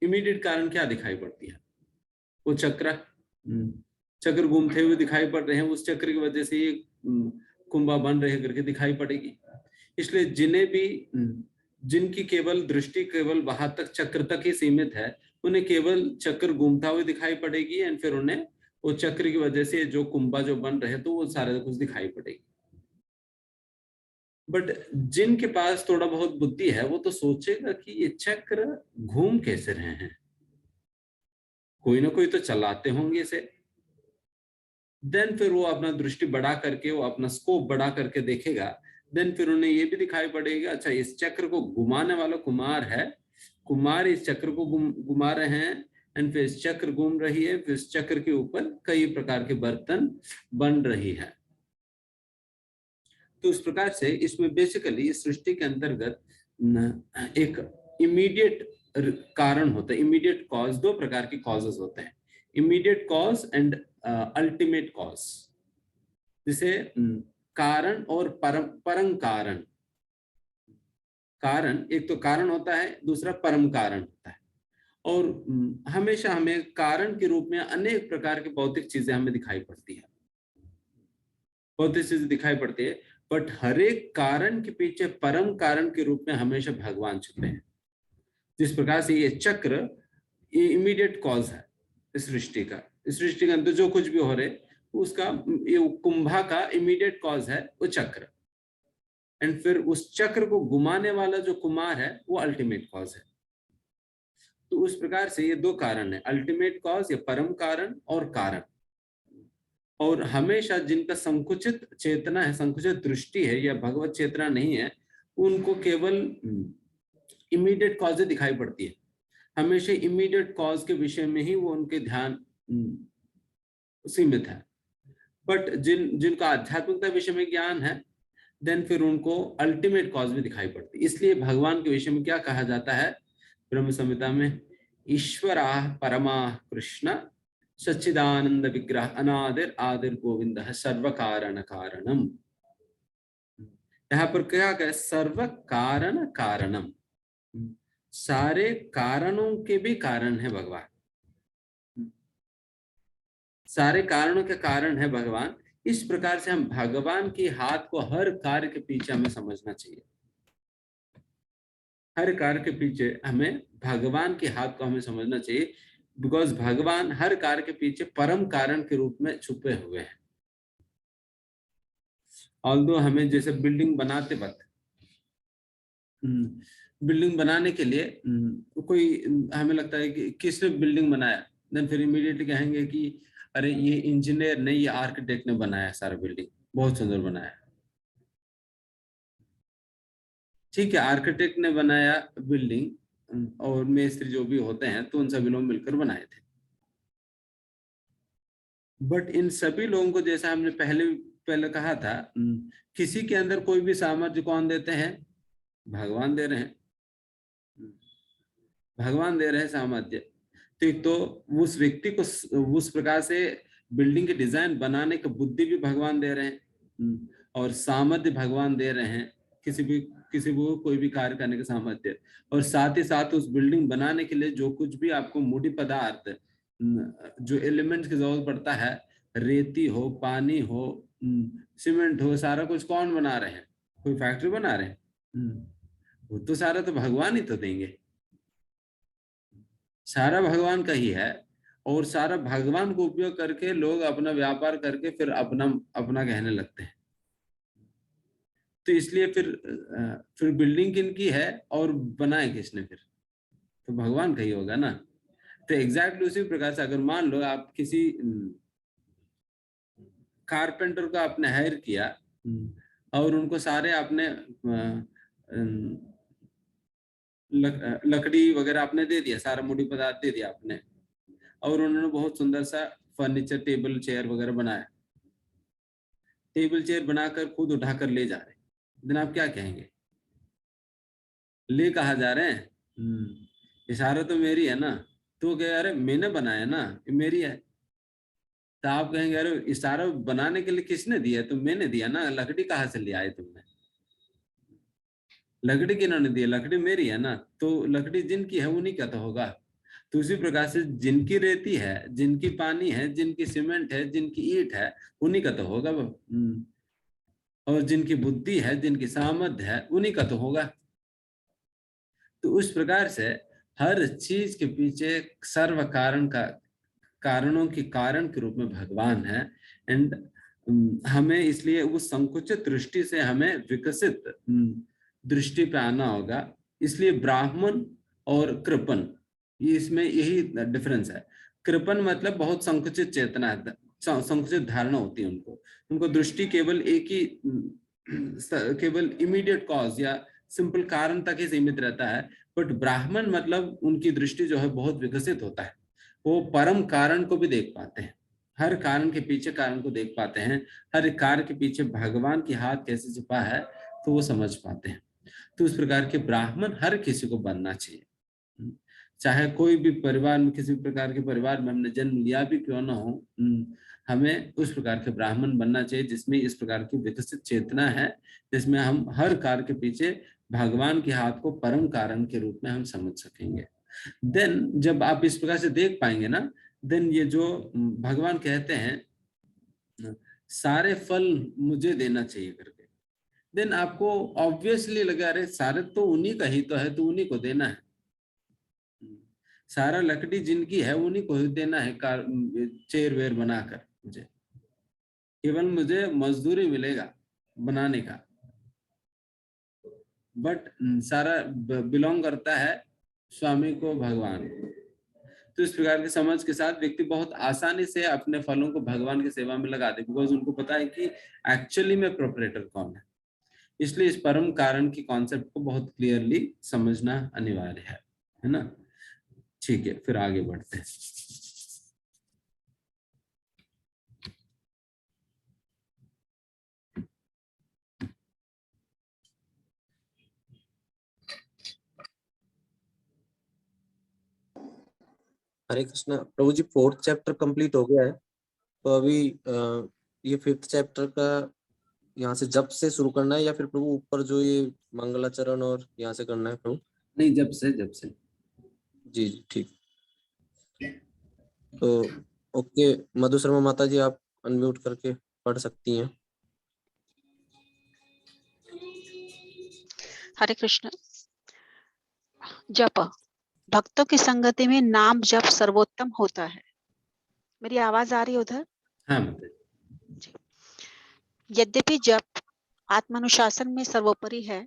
इमीडिएट कारण क्या दिखाई पड़ती है? वो चक्र घूमते हुए दिखाई पड़ रहे हैं, उस चक्र की वजह से ये कुंभा बन रहे करके दिखाई पड़ेगी। इसलिए जिनकी केवल दृष्टि केवल वहां तक चक्र तक ही सीमित है, उन्हें केवल चक्र घूमता हुआ दिखाई पड़ेगी, एंड फिर उन्हें वो चक्र की वजह से जो कुंभा जो बन रहे तो वो सारा कुछ दिखाई पड़ेगी। बट जिनके पास थोड़ा बहुत बुद्धि है वो तो सोचेगा कि ये चक्र घूम कैसे रहे हैं, कोई ना कोई तो चलाते होंगे इसे। देन फिर वो अपना दृष्टि बढ़ा करके, वो अपना स्कोप बढ़ा करके देखेगा। देन फिर उन्हें ये भी दिखाई पड़ेगा, अच्छा इस चक्र को घुमाने वाला कुमार है, कुमार इस चक्र को घुमा रहे हैं, एंड फिर इस चक्र घूम रही है, फिर इस चक्र के ऊपर कई प्रकार के बर्तन बन रही है। तो इस प्रकार से इसमें बेसिकली सृष्टि के अंतर्गत एक इमीडिएट कारण होता है। इमीडिएट कॉज, दो प्रकार के कॉजेस होते हैं, immediate cause and ultimate cause. जिसे कारण और परम कारण। कारण एक तो कारण होता है, दूसरा परम कारण होता है। और हमेशा हमें कारण के रूप में अनेक प्रकार की भौतिक चीजें हमें दिखाई पड़ती है, भौतिक चीजें दिखाई पड़ती है, बट हर एक कारण के पीछे परम कारण के रूप में हमेशा भगवान छुपे हैं। जिस प्रकार से ये चक्र ये इमीडिएट कॉज है इस सृष्टि का, इस सृष्टि के अंदर जो कुछ भी हो रहे उसका, ये कुंभा का इमीडिएट कॉज है वो चक्र, एंड फिर उस चक्र को घुमाने वाला जो कुमार है वो अल्टीमेट कॉज है। तो उस प्रकार से ये दो कारण है, अल्टीमेट कॉज या परम कारण और कारण। और हमेशा जिनका संकुचित चेतना है, संकुचित दृष्टि है या भगवत चेतना नहीं है, उनको केवल इमीडिएट कॉज दिखाई पड़ती है। हमेशा इमीडिएट कॉज के विषय में ही वो उनके ध्यान सीमित है। बट जिनका आध्यात्मिकता विषय में ज्ञान है, देन फिर उनको अल्टीमेट कॉज भी दिखाई पड़ती है। इसलिए भगवान के विषय में क्या कहा जाता है ब्रह्म संहिता में? ईश्वरा परमा कृष्ण सच्चिदानंद विग्रह अनादिर आदिर गोविंद सर्व कारण कारणम। यहाँ पर क्या कहे? सर्व कारण कारणम, सारे कारणों के भी कारण है भगवान, सारे कारणों के कारण है भगवान। इस प्रकार से हम भगवान के हाथ को हर कार्य के पीछे हमें समझना चाहिए। हर कार्य के पीछे हमें भगवान के हाथ को हमें समझना चाहिए, बिकॉज भगवान हर कार्य के पीछे परम कारण के रूप में छुपे हुए हैं। ऑल्दो हमें जैसे बिल्डिंग बनाते वक्त, बिल्डिंग बनाने के लिए कोई हमें लगता है कि किसने बिल्डिंग बनाया, देन फिर इमीडिएटली कहेंगे कि अरे ये इंजीनियर नहीं, ये आर्किटेक्ट ने बनाया सारा बिल्डिंग, बहुत सुंदर बनाया। ठीक है, आर्किटेक्ट ने बनाया बिल्डिंग और मेस्त्री जो भी होते हैं तो उन सभी लोग मिलकर बनाए थे। बट इन सभी लोगों को, जैसा हमने पहले कहा था, किसी के अंदर कोई भी सामर्थ्य कौन देते हैं? भगवान दे रहे हैं। भगवान दे रहे हैं सामर्थ्य। तो उस व्यक्ति को उस प्रकार से बिल्डिंग के डिजाइन बनाने की बुद्धि भी भगवान दे रहे हैं और सामर्थ्य भगवान दे रहे हैं, किसी को कोई भी कार्य करने का सामर्थ्य। और साथ ही साथ उस बिल्डिंग बनाने के लिए जो कुछ भी आपको मूडी पदार्थ, जो एलिमेंट्स की जरूरत पड़ता है, रेती हो, पानी हो, सीमेंट हो, सारा कुछ कौन बना रहे हैं? कोई फैक्ट्री बना रहे हैं? वो तो सारा तो भगवान ही तो देंगे। सारा भगवान का ही है और सारा भगवान को उपयोग करके लोग अपना व्यापार करके फिर अपना कहने लगते हैं। तो इसलिए फिर बिल्डिंग किनकी है और बनाए किसने? फिर तो भगवान का ही होगा ना। तो एग्जैक्टली उसी प्रकार से अगर मान लो आप किसी कारपेंटर को आपने हायर किया और उनको सारे आपने लकड़ी वगैरह आपने दे दिया, सारा मूडी पदार्थ दे दिया आपने, और उन्होंने बहुत सुंदर सा फर्नीचर, टेबल चेयर वगैरह बनाया, टेबल चेयर बनाकर खुद उठाकर ले जा रहे, दिन आप क्या कहेंगे? ले कहा जा रहे हैं, इशारा तो मेरी है ना। तो कहे अरे मैंने बनाया ना, ये मेरी है। तो आप कहेंगे अरे इशारा बनाने के लिए किसने दिया? तो मैंने दिया ना, लकड़ी कहाँ से ले आए तुमने? लकड़ी किन्होंने दी? लकड़ी मेरी है ना। तो लकड़ी जिनकी है उन्हीं का तो होगा। तो उसी प्रकार से जिनकी रेती है, जिनकी पानी है, जिनकी सीमेंट है, जिनकी ईंट है, उन्हीं का तो होगा वो। और जिनकी बुद्धि है, जिनकी सामर्थ्य है, उन्हीं का तो होगा। तो उस प्रकार से हर चीज के पीछे सर्व कारणों के कारण के रूप में भगवान है। एंड हमें इसलिए उस संकुचित दृष्टि से हमें विकसित दृष्टि पे आना होगा। इसलिए ब्राह्मण और कृपण, इसमें यही डिफरेंस है। कृपण मतलब बहुत संकुचित चेतना है, संकुचित धारणा होती है उनको दृष्टि केवल एक ही केवल इमीडिएट कॉज या सिंपल कारण तक ही सीमित रहता है। बट ब्राह्मण मतलब उनकी दृष्टि जो है बहुत विकसित होता है, वो परम कारण को भी देख पाते हैं, हर कारण के पीछे कारण को देख पाते हैं, हर कार्य के पीछे भगवान की हाथ कैसे छिपा है तो वो समझ पाते हैं। तो उस प्रकार के ब्राह्मण हर किसी को बनना चाहिए, चाहे कोई भी परिवार में, किसी प्रकार के परिवार में हमने जन्म लिया भी क्यों ना हो, हमें उस प्रकार के ब्राह्मण बनना चाहिए जिसमें इस प्रकार की विकसित चेतना है, जिसमें हम हर कार्य के पीछे भगवान के हाथ को परम कारण के रूप में हम समझ सकेंगे। देन जब आप इस प्रकार से देख पाएंगे ना, देन ये जो भगवान कहते हैं सारे फल मुझे देना चाहिए करके, देन आपको ऑब्वियसली लगा अरे सारे तो उन्हीं का ही तो है, तो उन्हीं को देना है। सारा लकड़ी जिनकी है उन्हीं को ही देना है, चेयर वेयर बनाकर, मुझे केवल मुझे मजदूरी मिलेगा बनाने का, बट सारा बिलोंग करता है स्वामी को, भगवान। तो इस प्रकार की समझ के साथ व्यक्ति बहुत आसानी से अपने फलों को भगवान की सेवा में लगा दे, बिकॉज उनको पता है कि एक्चुअली में प्रोपरेटर कौन है। इसलिए इस परम कारण की कॉन्सेप्ट को बहुत क्लियरली समझना अनिवार्य है ना। ठीक है, फिर आगे बढ़ते हैं। हरे कृष्णा प्रभु जी, 4th चैप्टर कंप्लीट हो गया है, तो अभी ये 5th चैप्टर का यहाँ से जब से शुरू करना है या फिर प्रभु ऊपर जो ये मंगलाचरण और यहाँ से करना है प्रभु? नहीं, जब से जी जी ठीक। तो ओके, मधु शर्मा माता जी आप अनम्यूट करके पढ़ सकती हैं। हरे कृष्ण। जप, भक्तों की संगति में नाम जप सर्वोत्तम होता है। मेरी आवाज आ रही है उधर? हाँ। यद्यपि जप आत्मानुशासन में सर्वोपरि है,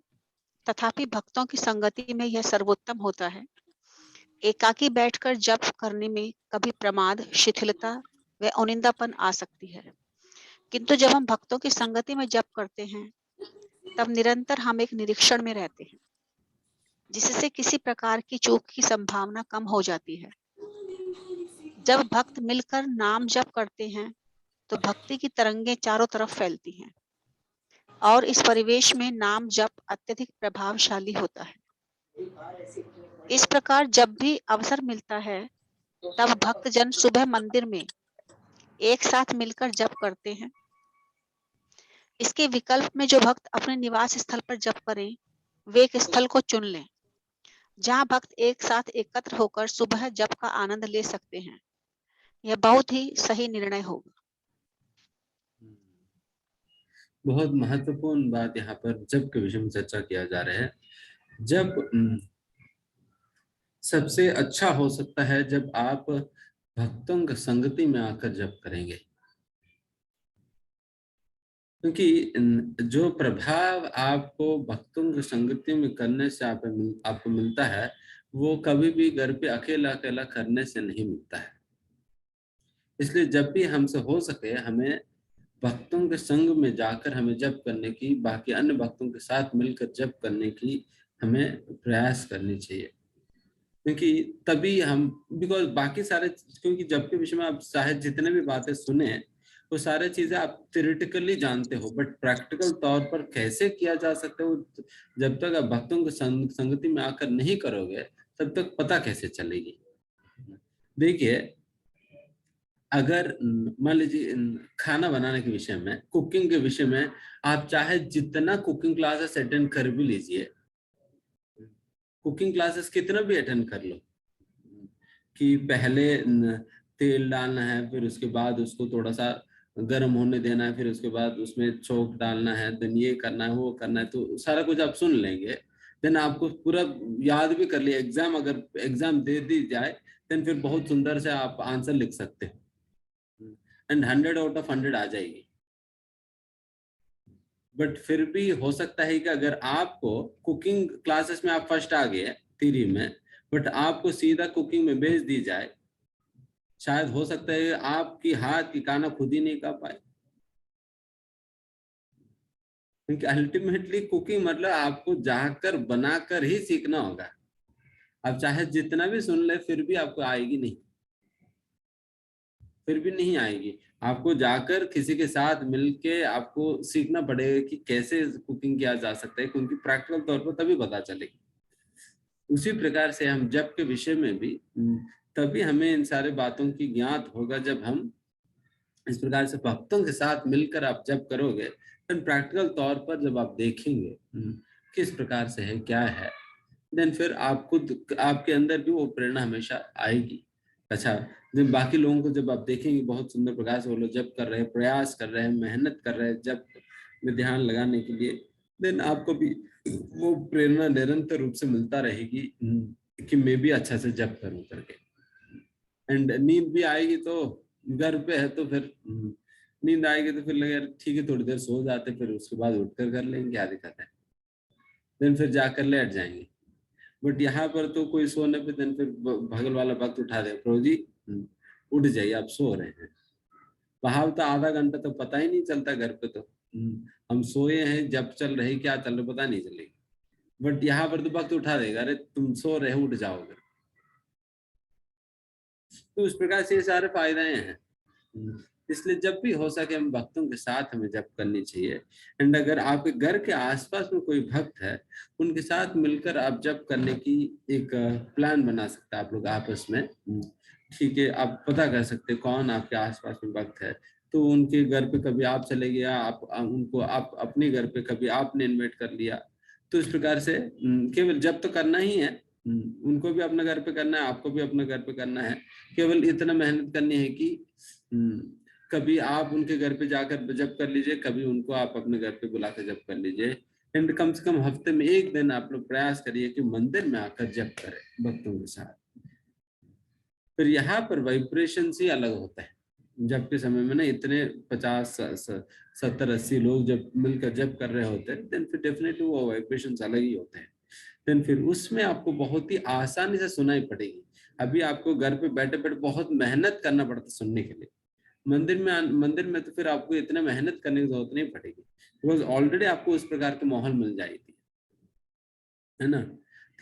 तथापि भक्तों की संगति में यह सर्वोत्तम होता है। एकाकी बैठकर जप करने में कभी प्रमाद, शिथिलता व औनिंदापन आ सकती है, किंतु जब हम भक्तों की संगति में जप करते हैं तब निरंतर हम एक निरीक्षण में रहते हैं, जिससे किसी प्रकार की चूक की संभावना कम हो जाती है। जब भक्त मिलकर नाम जप करते हैं तो भक्ति की तरंगें चारों तरफ फैलती हैं और इस परिवेश में नाम जप अत्यधिक प्रभावशाली होता है। इस प्रकार जब भी अवसर मिलता है तब भक्तजन सुबह मंदिर में एक साथ मिलकर जप करते हैं। इसके विकल्प में जो भक्त अपने निवास स्थल पर जप करें, वे एक स्थल को चुन लें जहां भक्त एक साथ एकत्र होकर सुबह जप का आनंद ले सकते हैं। यह बहुत ही सही निर्णय होगा। बहुत महत्वपूर्ण बात यहाँ पर जप के विषय में चर्चा किया जा रहा है। जब सबसे अच्छा हो सकता है जब आप भक्तों की संगति में आकर जप करेंगे, क्योंकि जो प्रभाव आपको भक्तों की संगति में करने से आपको मिलता है वो कभी भी घर पे अकेला अकेला करने से नहीं मिलता है। इसलिए जब भी हमसे हो सके हमें भक्तों के संग में जाकर हमें जप करने की, बाकी अन्य भक्तों के साथ मिलकर जप करने की हमें प्रयास करनी चाहिए, क्योंकि तभी हम बिकॉज बाकी सारे, क्योंकि जप के विषय में आप चाहे जितने भी बातें सुने वो सारे चीजें आप थ्योरेटिकली जानते हो, बट प्रैक्टिकल तौर पर कैसे किया जा सकता है वो जब तक आप भक्तों की संगति में आकर नहीं करोगे तब तक पता कैसे चलेगी। देखिए, अगर मान लीजिए खाना बनाने के विषय में, कुकिंग के विषय में आप चाहे जितना कुकिंग क्लासेस अटेंड कर भी लीजिए, कुकिंग क्लासेस कितना भी अटेंड कर लो, कि पहले तेल डालना है, फिर उसके बाद उसको थोड़ा सा गर्म होने देना है, फिर उसके बाद उसमें चौक डालना है, देन ये करना है, वो करना है, तो सारा कुछ आप सुन लेंगे, देन आपको पूरा याद भी कर लिया। एग्जाम अगर एग्जाम दे दी जाए देन फिर बहुत सुंदर से आप आंसर लिख सकते हो एंड 100 आउट ऑफ 100 आ जाएगी। बट फिर भी हो सकता है कि अगर आपको कुकिंग क्लासेस में आप फर्स्ट आ गए थ्योरी में, बट आपको सीधा कुकिंग में भेज दी जाए, शायद हो सकता है आपकी हाथ की खाना खुद ही नहीं खा पाए, क्योंकि अल्टीमेटली कुकिंग मतलब आपको जाकर बनाकर ही सीखना होगा। आप चाहे जितना भी सुन ले फिर भी आपको आएगी नहीं, फिर भी नहीं आएगी। आपको जाकर किसी के साथ मिलके आपको सीखना पड़ेगा कि कैसे कुकिंग किया जा सकता है, क्योंकि प्रैक्टिकल तौर पर तभी पता चलेगी। उसी प्रकार से हम जप के विषय में भी तभी हमें इन सारे बातों की ज्ञात होगा जब हम इस प्रकार से भक्तों के साथ मिलकर आप जप करोगे, देन प्रैक्टिकल तौर पर जब आप देखेंगे किस प्रकार से है क्या है, देन फिर आप खुद आपके अंदर भी वो प्रेरणा हमेशा आएगी। अच्छा, जब बाकी लोगों को जब आप देखेंगे बहुत सुंदर प्रकार से वो लोग जप कर रहे हैं, प्रयास कर रहे हैं, मेहनत कर रहे हैं जप में ध्यान लगाने के लिए, देन आपको भी वो प्रेरणा निरंतर रूप से मिलता रहेगी कि मैं भी अच्छा से जप करूं करके। एंड नींद भी आएगी, तो घर पे है तो फिर नींद आएगी तो फिर लगे ठीक है थोड़ी देर सो जाते, फिर उसके बाद उठकर कर लेंगे, क्या दिक्कत है, देन फिर जाकर लेट जाएंगे। बट यहाँ पर तो कोई सोने पे देन फिर भगल वाला भक्त उठा दे, प्रभु जी उठ जाइए आप सो रहे हैं। वहां तो आधा घंटा तो पता ही नहीं चलता, घर पे तो हम सोए हैं, जब चल रहे क्या चल रहे पता नहीं चलेगी, बट यहाँ पर तो भक्त उठा देगा, अरे तुम सो रहे उठ जाओगे। तो इस प्रकार से ये सारे फायदे हैं। इसलिए जब भी हो सके हम भक्तों के साथ हमें जप करनी चाहिए। एंड अगर आपके घर के आसपास में कोई भक्त है उनके साथ मिलकर आप जप करने की एक प्लान बना सकते हैं आप लोग आपस में। ठीक है, आप पता कर सकते कौन आपके आसपास में भक्त है, तो उनके घर पे कभी आप चले गया, आप उनको आप अपने घर पे कभी आपने इन्वाइट कर लिया। तो इस प्रकार से केवल जप तो करना ही है, उनको भी अपने घर पे करना है, आपको भी अपने घर पे करना है। केवल इतना मेहनत करनी है कि कभी आप उनके घर पे जाकर जप कर लीजिए, कभी उनको आप अपने घर पे बुला कर जप कर लीजिए। एंड कम से कम हफ्ते में एक दिन आप लोग प्रयास करिए कि मंदिर में आकर जप करें भक्तों के साथ। फिर यहाँ पर वाइब्रेशन ही अलग होता है। जब के समय में ना इतने 50-70-80 लोग जब मिलकर जब कर रहे होते हैं, देन फिर डेफिनेटली वो वाइब्रेशंस अलग ही होते हैं। देन फिर उसमें आपको बहुत ही आसानी से सुनाई पड़ेगी। अभी आपको घर पे बैठे बैठे बहुत मेहनत करना पड़ता है सुनने के लिए। मंदिर में तो फिर आपको इतना मेहनत करने की जरूरत नहीं पड़ेगी, बिकॉज ऑलरेडी आपको उस प्रकार का माहौल मिल जाएगी, है ना।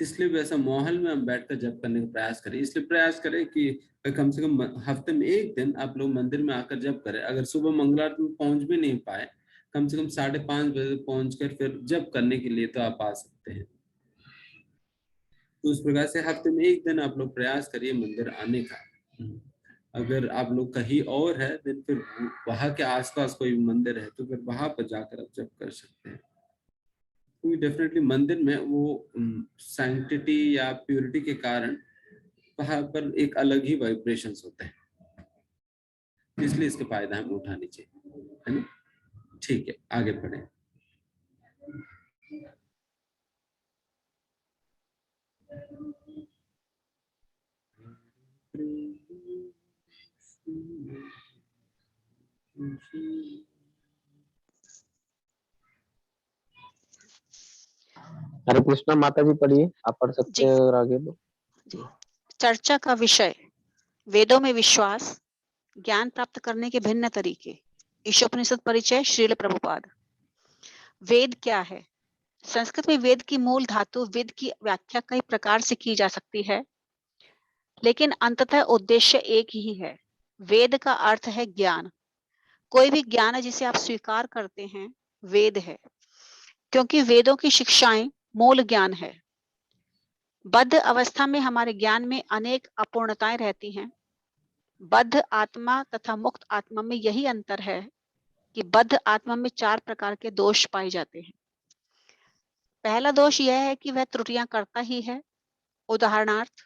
इसलिए वैसा माहौल में हम बैठकर जप करने का प्रयास करें। इसलिए प्रयास करें कि कम से कम हफ्ते में एक दिन आप लोग मंदिर में आकर जप करें। अगर सुबह मंगलवार में पहुंच भी नहीं पाए, कम से कम 5:30 बजे पहुंचकर फिर जप करने के लिए तो आप आ सकते हैं। तो उस प्रकार से हफ्ते में एक दिन आप लोग प्रयास करिए मंदिर आने का। अगर आप लोग कहीं और है, फिर वहां के आसपास कोई मंदिर है तो फिर वहां पर जाकर आप जप कर सकते हैं। क्योंकि डेफिनेटली मंदिर में वो सैंक्टिटी या प्योरिटी के कारण वहां पर एक अलग ही वाइब्रेशंस होते हैं, इसलिए इसके फायदा हमें उठानी चाहिए, है ना। ठीक है, आगे बढ़े। हरे कृष्णा माता जी पढ़िए, आप पढ़ सकते जी। हैं अगर आगे तो। जी। चर्चा का विषय वेदों में विश्वास, ज्ञान प्राप्त करने के भिन्न तरीके। ईशोपनिषद परिचय श्रील प्रभुपाद। वेद क्या है? संस्कृत में वेद की मूल धातु विद की व्याख्या कई प्रकार से की जा सकती है, लेकिन अंततः उद्देश्य एक ही है। वेद का अर्थ है ज्ञान। कोई भी ज्ञान जिसे आप स्वीकार करते हैं वेद है, क्योंकि वेदों की शिक्षाएं मूल ज्ञान है। बद्ध अवस्था में हमारे ज्ञान में अनेक अपूर्णताएं रहती हैं। बद्ध आत्मा तथा मुक्त आत्मा में यही अंतर है कि बद्ध आत्मा में 4 प्रकार के दोष पाए जाते हैं। पहला दोष यह है कि वह त्रुटियां करता ही है। उदाहरणार्थ,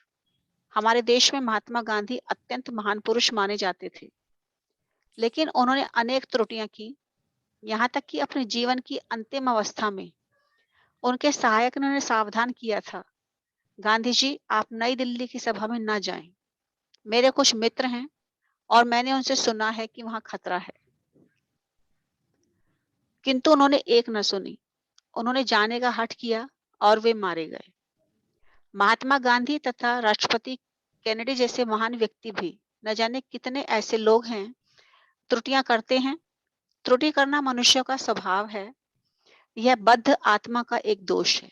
हमारे देश में महात्मा गांधी अत्यंत महान पुरुष माने जाते थे, लेकिन उन्होंने अनेक त्रुटियां की। यहाँ तक कि अपने जीवन की अंतिम अवस्था में उनके सहायक ने उन्हें सावधान किया था, गांधी जी आप नई दिल्ली की सभा में न जाएं। मेरे कुछ मित्र हैं और मैंने उनसे सुना है कि वहां खतरा है। किंतु उन्होंने एक न सुनी। उन्होंने जाने का हठ किया और वे मारे गए। महात्मा गांधी तथा राष्ट्रपति कैनेडी जैसे महान व्यक्ति भी, न जाने कितने ऐसे लोग हैं, त्रुटियां करते हैं। त्रुटि करना मनुष्य का स्वभाव है। यह बद्ध आत्मा का एक दोष है।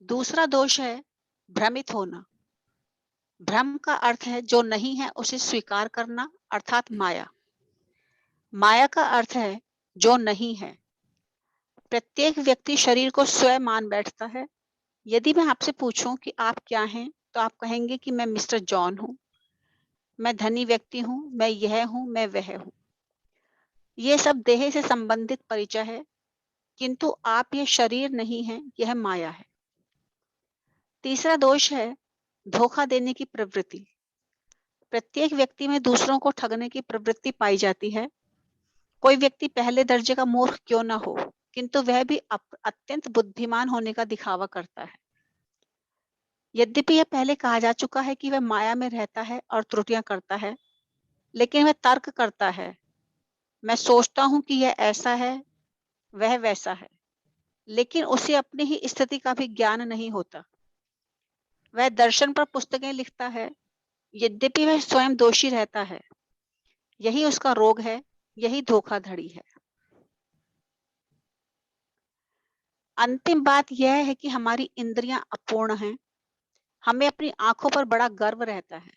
दूसरा दोष है भ्रमित होना। भ्रम का अर्थ है जो नहीं है उसे स्वीकार करना, अर्थात माया। माया का अर्थ है जो नहीं है। प्रत्येक व्यक्ति शरीर को स्वयं मान बैठता है। यदि मैं आपसे पूछूं कि आप क्या हैं, तो आप कहेंगे कि मैं मिस्टर जॉन हूं, मैं धनी व्यक्ति हूं, मैं यह हूं, मैं वह हूं। ये सब देह से संबंधित परिचय है, किंतु आप ये शरीर नहीं हैं, यह माया है। तीसरा दोष है धोखा देने की प्रवृत्ति। प्रत्येक व्यक्ति में दूसरों को ठगने की प्रवृत्ति पाई जाती है। कोई व्यक्ति पहले दर्जे का मूर्ख क्यों न हो, किंतु वह भी अत्यंत बुद्धिमान होने का दिखावा करता है। यद्यपि यह पहले कहा जा चुका है कि वह माया में रहता है और त्रुटियां करता है, लेकिन वह तर्क करता है, मैं सोचता हूं कि यह ऐसा है, वह वैसा है, लेकिन उसे अपनी ही स्थिति का भी ज्ञान नहीं होता। वह दर्शन पर पुस्तकें लिखता है, यद्यपि वह स्वयं दोषी रहता है। यही उसका रोग है, यही धोखाधड़ी है। अंतिम बात यह है कि हमारी इंद्रियां अपूर्ण हैं। हमें अपनी आंखों पर बड़ा गर्व रहता है।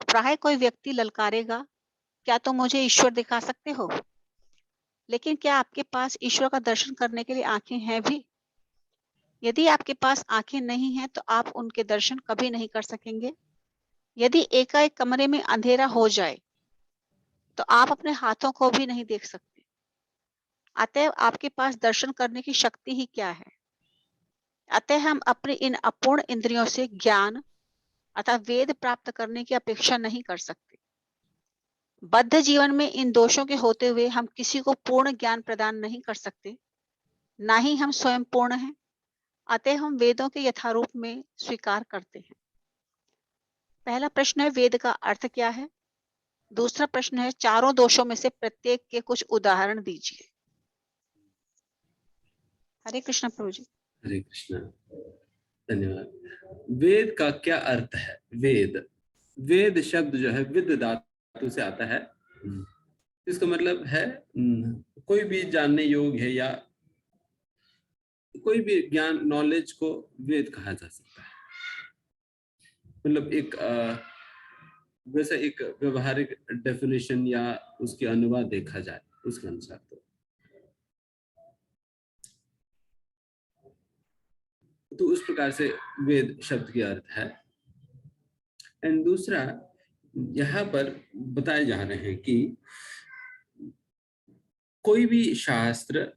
प्राय कोई व्यक्ति ललकारेगा, क्या तुम मुझे ईश्वर दिखा सकते हो? लेकिन क्या आपके पास ईश्वर का दर्शन करने के लिए आंखें हैं भी? यदि आपके पास आंखें नहीं हैं, तो आप उनके दर्शन कभी नहीं कर सकेंगे। यदि एकाएक कमरे में अंधेरा हो जाए, तो आप अपने हाथों को भी नहीं देख सकते। अतएव आपके पास दर्शन करने की शक्ति ही क्या है? अतः हम अपने इन अपूर्ण इंद्रियों से ज्ञान अर्थात वेद प्राप्त करने की अपेक्षा नहीं कर सकते। बद्ध जीवन में इन दोषों के होते हुए हम किसी को पूर्ण ज्ञान प्रदान नहीं कर सकते, ना ही हम स्वयं पूर्ण हैं। अतः हम वेदों के यथारूप में स्वीकार करते हैं। पहला प्रश्न है वेद का अर्थ क्या है। दूसरा प्रश्न है चारों दोषों में से प्रत्येक के कुछ उदाहरण दीजिए। हरे कृष्ण प्रभु जी। हरे कृष्णा, धन्यवाद। वेद का क्या अर्थ है? वेद, वेद शब्द जो है विद धातु से आता है। इसका मतलब है कोई भी जानने योग्य है या कोई भी ज्ञान, नॉलेज को वेद कहा जा सकता है। मतलब एक वैसे एक व्यवहारिक डेफिनेशन या उसके अनुवाद देखा जाए उसके अनुसार तो उस प्रकार से वेद शब्द के अर्थ है। एंड दूसरा यहाँ पर बताए जा रहे हैं कि कोई भी शास्त्र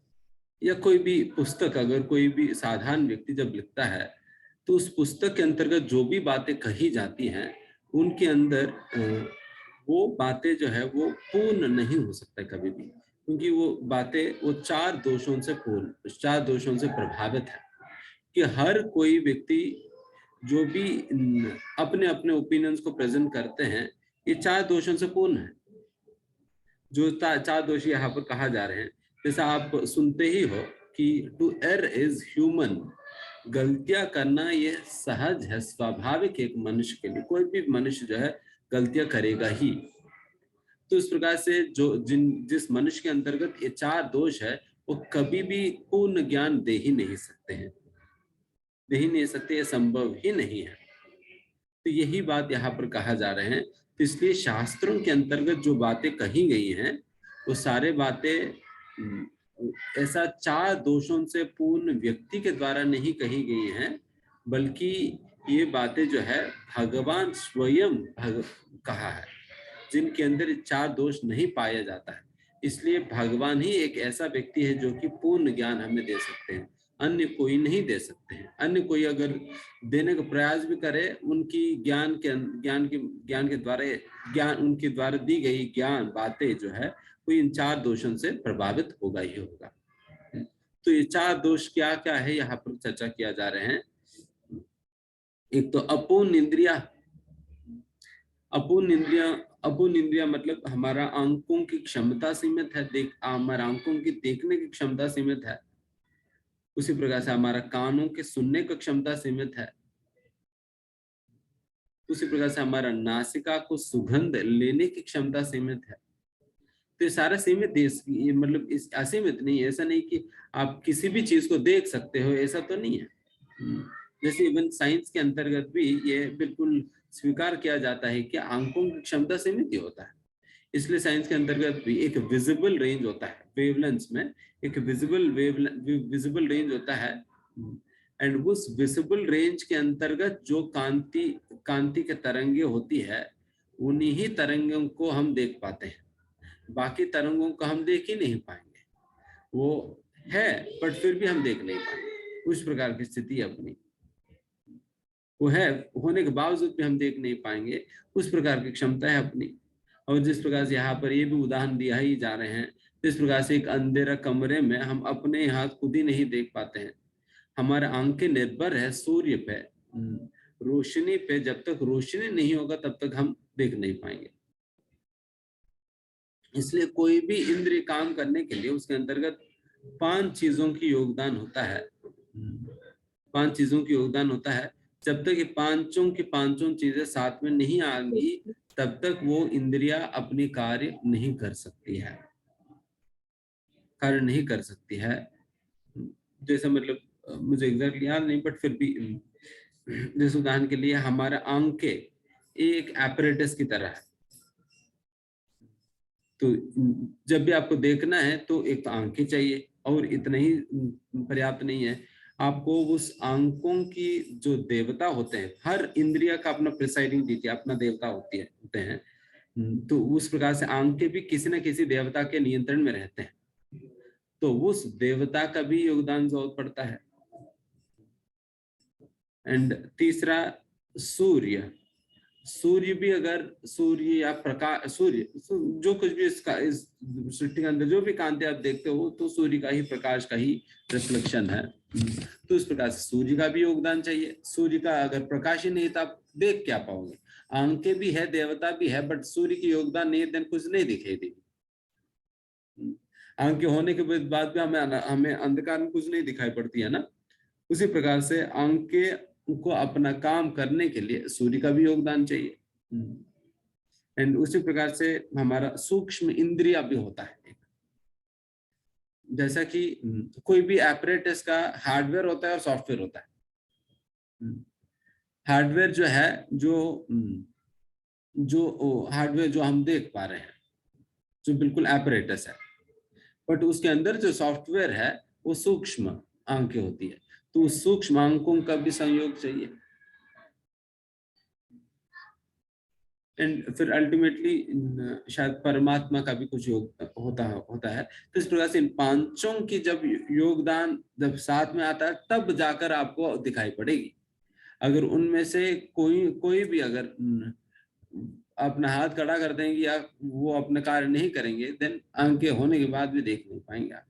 या कोई भी पुस्तक अगर कोई भी साधारण व्यक्ति जब लिखता है तो उस पुस्तक के अंतर्गत जो भी बातें कही जाती हैं उनके अंदर वो बातें जो है वो पूर्ण नहीं हो सकता कभी भी, क्योंकि वो बातें वो चार दोषों से प्रभावित है कि हर कोई व्यक्ति जो भी अपने अपने ओपिनियंस को प्रेजेंट करते हैं ये चार दोषों से पूर्ण है। जो चार दोष यहाँ पर कहा जा रहे हैं, जैसा आप सुनते ही हो कि टू एयर इज ह्यूमन, गलतियां करना ये सहज है, स्वाभाविक एक मनुष्य के लिए, कोई भी मनुष्य जो है गलतियां करेगा ही। तो इस प्रकार से जिस मनुष्य के अंतर्गत ये चार दोष है वो कभी भी पूर्ण ज्ञान दे ही नहीं सकते हैं, दे ही नहीं सकते, ये संभव ही नहीं है। तो यही बात यहाँ पर कहा जा रहे हैं। तो इसलिए शास्त्रों के अंतर्गत जो बातें कही गई हैं वो सारे बातें ऐसा चार दोषों से पूर्ण व्यक्ति के द्वारा नहीं कही गई हैं, बल्कि ये बातें जो है भगवान स्वयं कहा है, जिनके अंदर चार दोष नहीं पाया जाता है। इसलिए भगवान ही एक ऐसा व्यक्ति है जो कि पूर्ण ज्ञान हमें दे सकते हैं, अन्य कोई नहीं दे सकते हैं। अन्य कोई अगर देने का प्रयास भी करे, उनकी ज्ञान के द्वारा उनके द्वारा दी गई ज्ञान बातें जो है वो इन चार दोषों से प्रभावित होगा ही होगा। तो ये चार दोष क्या क्या है यहाँ पर चर्चा किया जा रहे हैं। एक तो अपूर्ण इंद्रिया। अपूर्ण इंद्रिया मतलब हमारा आंखों की क्षमता सीमित है, हमारा आंखों की देखने की क्षमता सीमित है। उसी प्रकार से हमारा कानों के सुनने की क्षमता सीमित है। उसी प्रकार से हमारा नासिका को सुगंध लेने की क्षमता सीमित है। तो ये सारा सीमित, मतलब इस असीमित नहीं है। ऐसा नहीं कि आप किसी भी चीज को देख सकते हो, ऐसा तो नहीं है। जैसे इवन साइंस के अंतर्गत भी ये बिल्कुल स्वीकार किया जाता है कि आंखों की क्षमता सीमित ही होता है। इसलिए साइंस के अंतर्गत भी एक विजिबल रेंज होता है, वेवलेंथ में एक विजिबल रेंज होता है। एंड उस विजिबल रेंज के अंतर्गत जो कांति के तरंगे होती है, उन्हीं ही तरंगों को हम देख पाते हैं। बाकी तरंगों को हम देख ही नहीं पाएंगे, वो है बट फिर भी हम देख नहीं पाएंगे। उस प्रकार की स्थिति अपनी वो है, होने के बावजूद भी हम देख नहीं पाएंगे। उस प्रकार की क्षमता है अपनी। और जिस प्रकार से यहाँ पर ये भी उदाहरण दिया ही जा रहे हैं, जिस प्रकार से एक अंधेरा कमरे में हम अपने हाथ खुद ही नहीं देख पाते हैं। हमारे आंखें निर्भर है सूर्य पे, रोशनी पे। जब तक रोशनी नहीं होगा तब तक हम देख नहीं पाएंगे। इसलिए कोई भी इंद्रिय काम करने के लिए उसके अंतर्गत 5 चीजों की योगदान होता है। 5 चीजों की योगदान होता है। जब तक ये पांचों चीजें साथ में नहीं आएंगी तब तक वो इंद्रिया अपनी कार्य नहीं कर सकती है, जैसे मतलब मुझे एग्जैक्टली याद नहीं, बट फिर भी जैसे उदाहरण के लिए हमारा आंखें एक एपरेटस की तरह है। तो जब भी आपको देखना है तो एक तो आंखें चाहिए, और इतना ही पर्याप्त नहीं है, आपको उस आंखों की जो देवता होते हैं, हर इंद्रिया का अपना प्रिसाइडिंग डीटी, अपना देवता होते हैं। तो उस प्रकार से आंखें भी किसी न किसी देवता के नियंत्रण में रहते हैं। तो उस देवता का भी योगदान जरूरत पड़ता है। एंड तीसरा सूर्य भी, अगर सूर्य या प्रकाश, सूर्य जो कुछ भी इस सृष्टि के अंदर जो भी कांति आप देखते हो तो सूर्य का ही प्रकाश का ही रिफ्लेक्शन है। तो इस प्रकार से सूर्य का भी योगदान चाहिए। सूर्य का अगर प्रकाश ही नहीं तो आप देख क्या पाओगे। आंखें भी है, देवता भी है, बट सूर्य की योगदान नहीं है, देन कुछ नहीं दिखाई देगी। आंखें होने के बाद भी हमें अंधकार में कुछ नहीं दिखाई पड़ती है ना। उसी प्रकार से आंखें को अपना काम करने के लिए सूर्य का भी योगदान चाहिए। एंड उसी प्रकार से हमारा सूक्ष्म इंद्रिया भी होता है। जैसा कि कोई भी एपरेटस का हार्डवेयर होता है और सॉफ्टवेयर होता है। हार्डवेयर जो है, जो हार्डवेयर जो हम देख पा रहे हैं, जो बिल्कुल एपरेटस है, बट उसके अंदर जो सॉफ्टवेयर है वो सूक्ष्म आंखें होती है। तो उस सूक्ष्म आंकों का भी संयोग चाहिए। एंड फिर अल्टीमेटली शायद परमात्मा का भी कुछ योग होता है। तो इस प्रकार से इन पांचों की जब योगदान जब साथ में आता है, तब जाकर आपको दिखाई पड़ेगी। अगर उनमें से कोई भी अगर अपना हाथ खड़ा कर देंगे या वो अपना कार्य नहीं करेंगे, देन आंखें होने के बाद भी देख नहीं पाएंगे आप।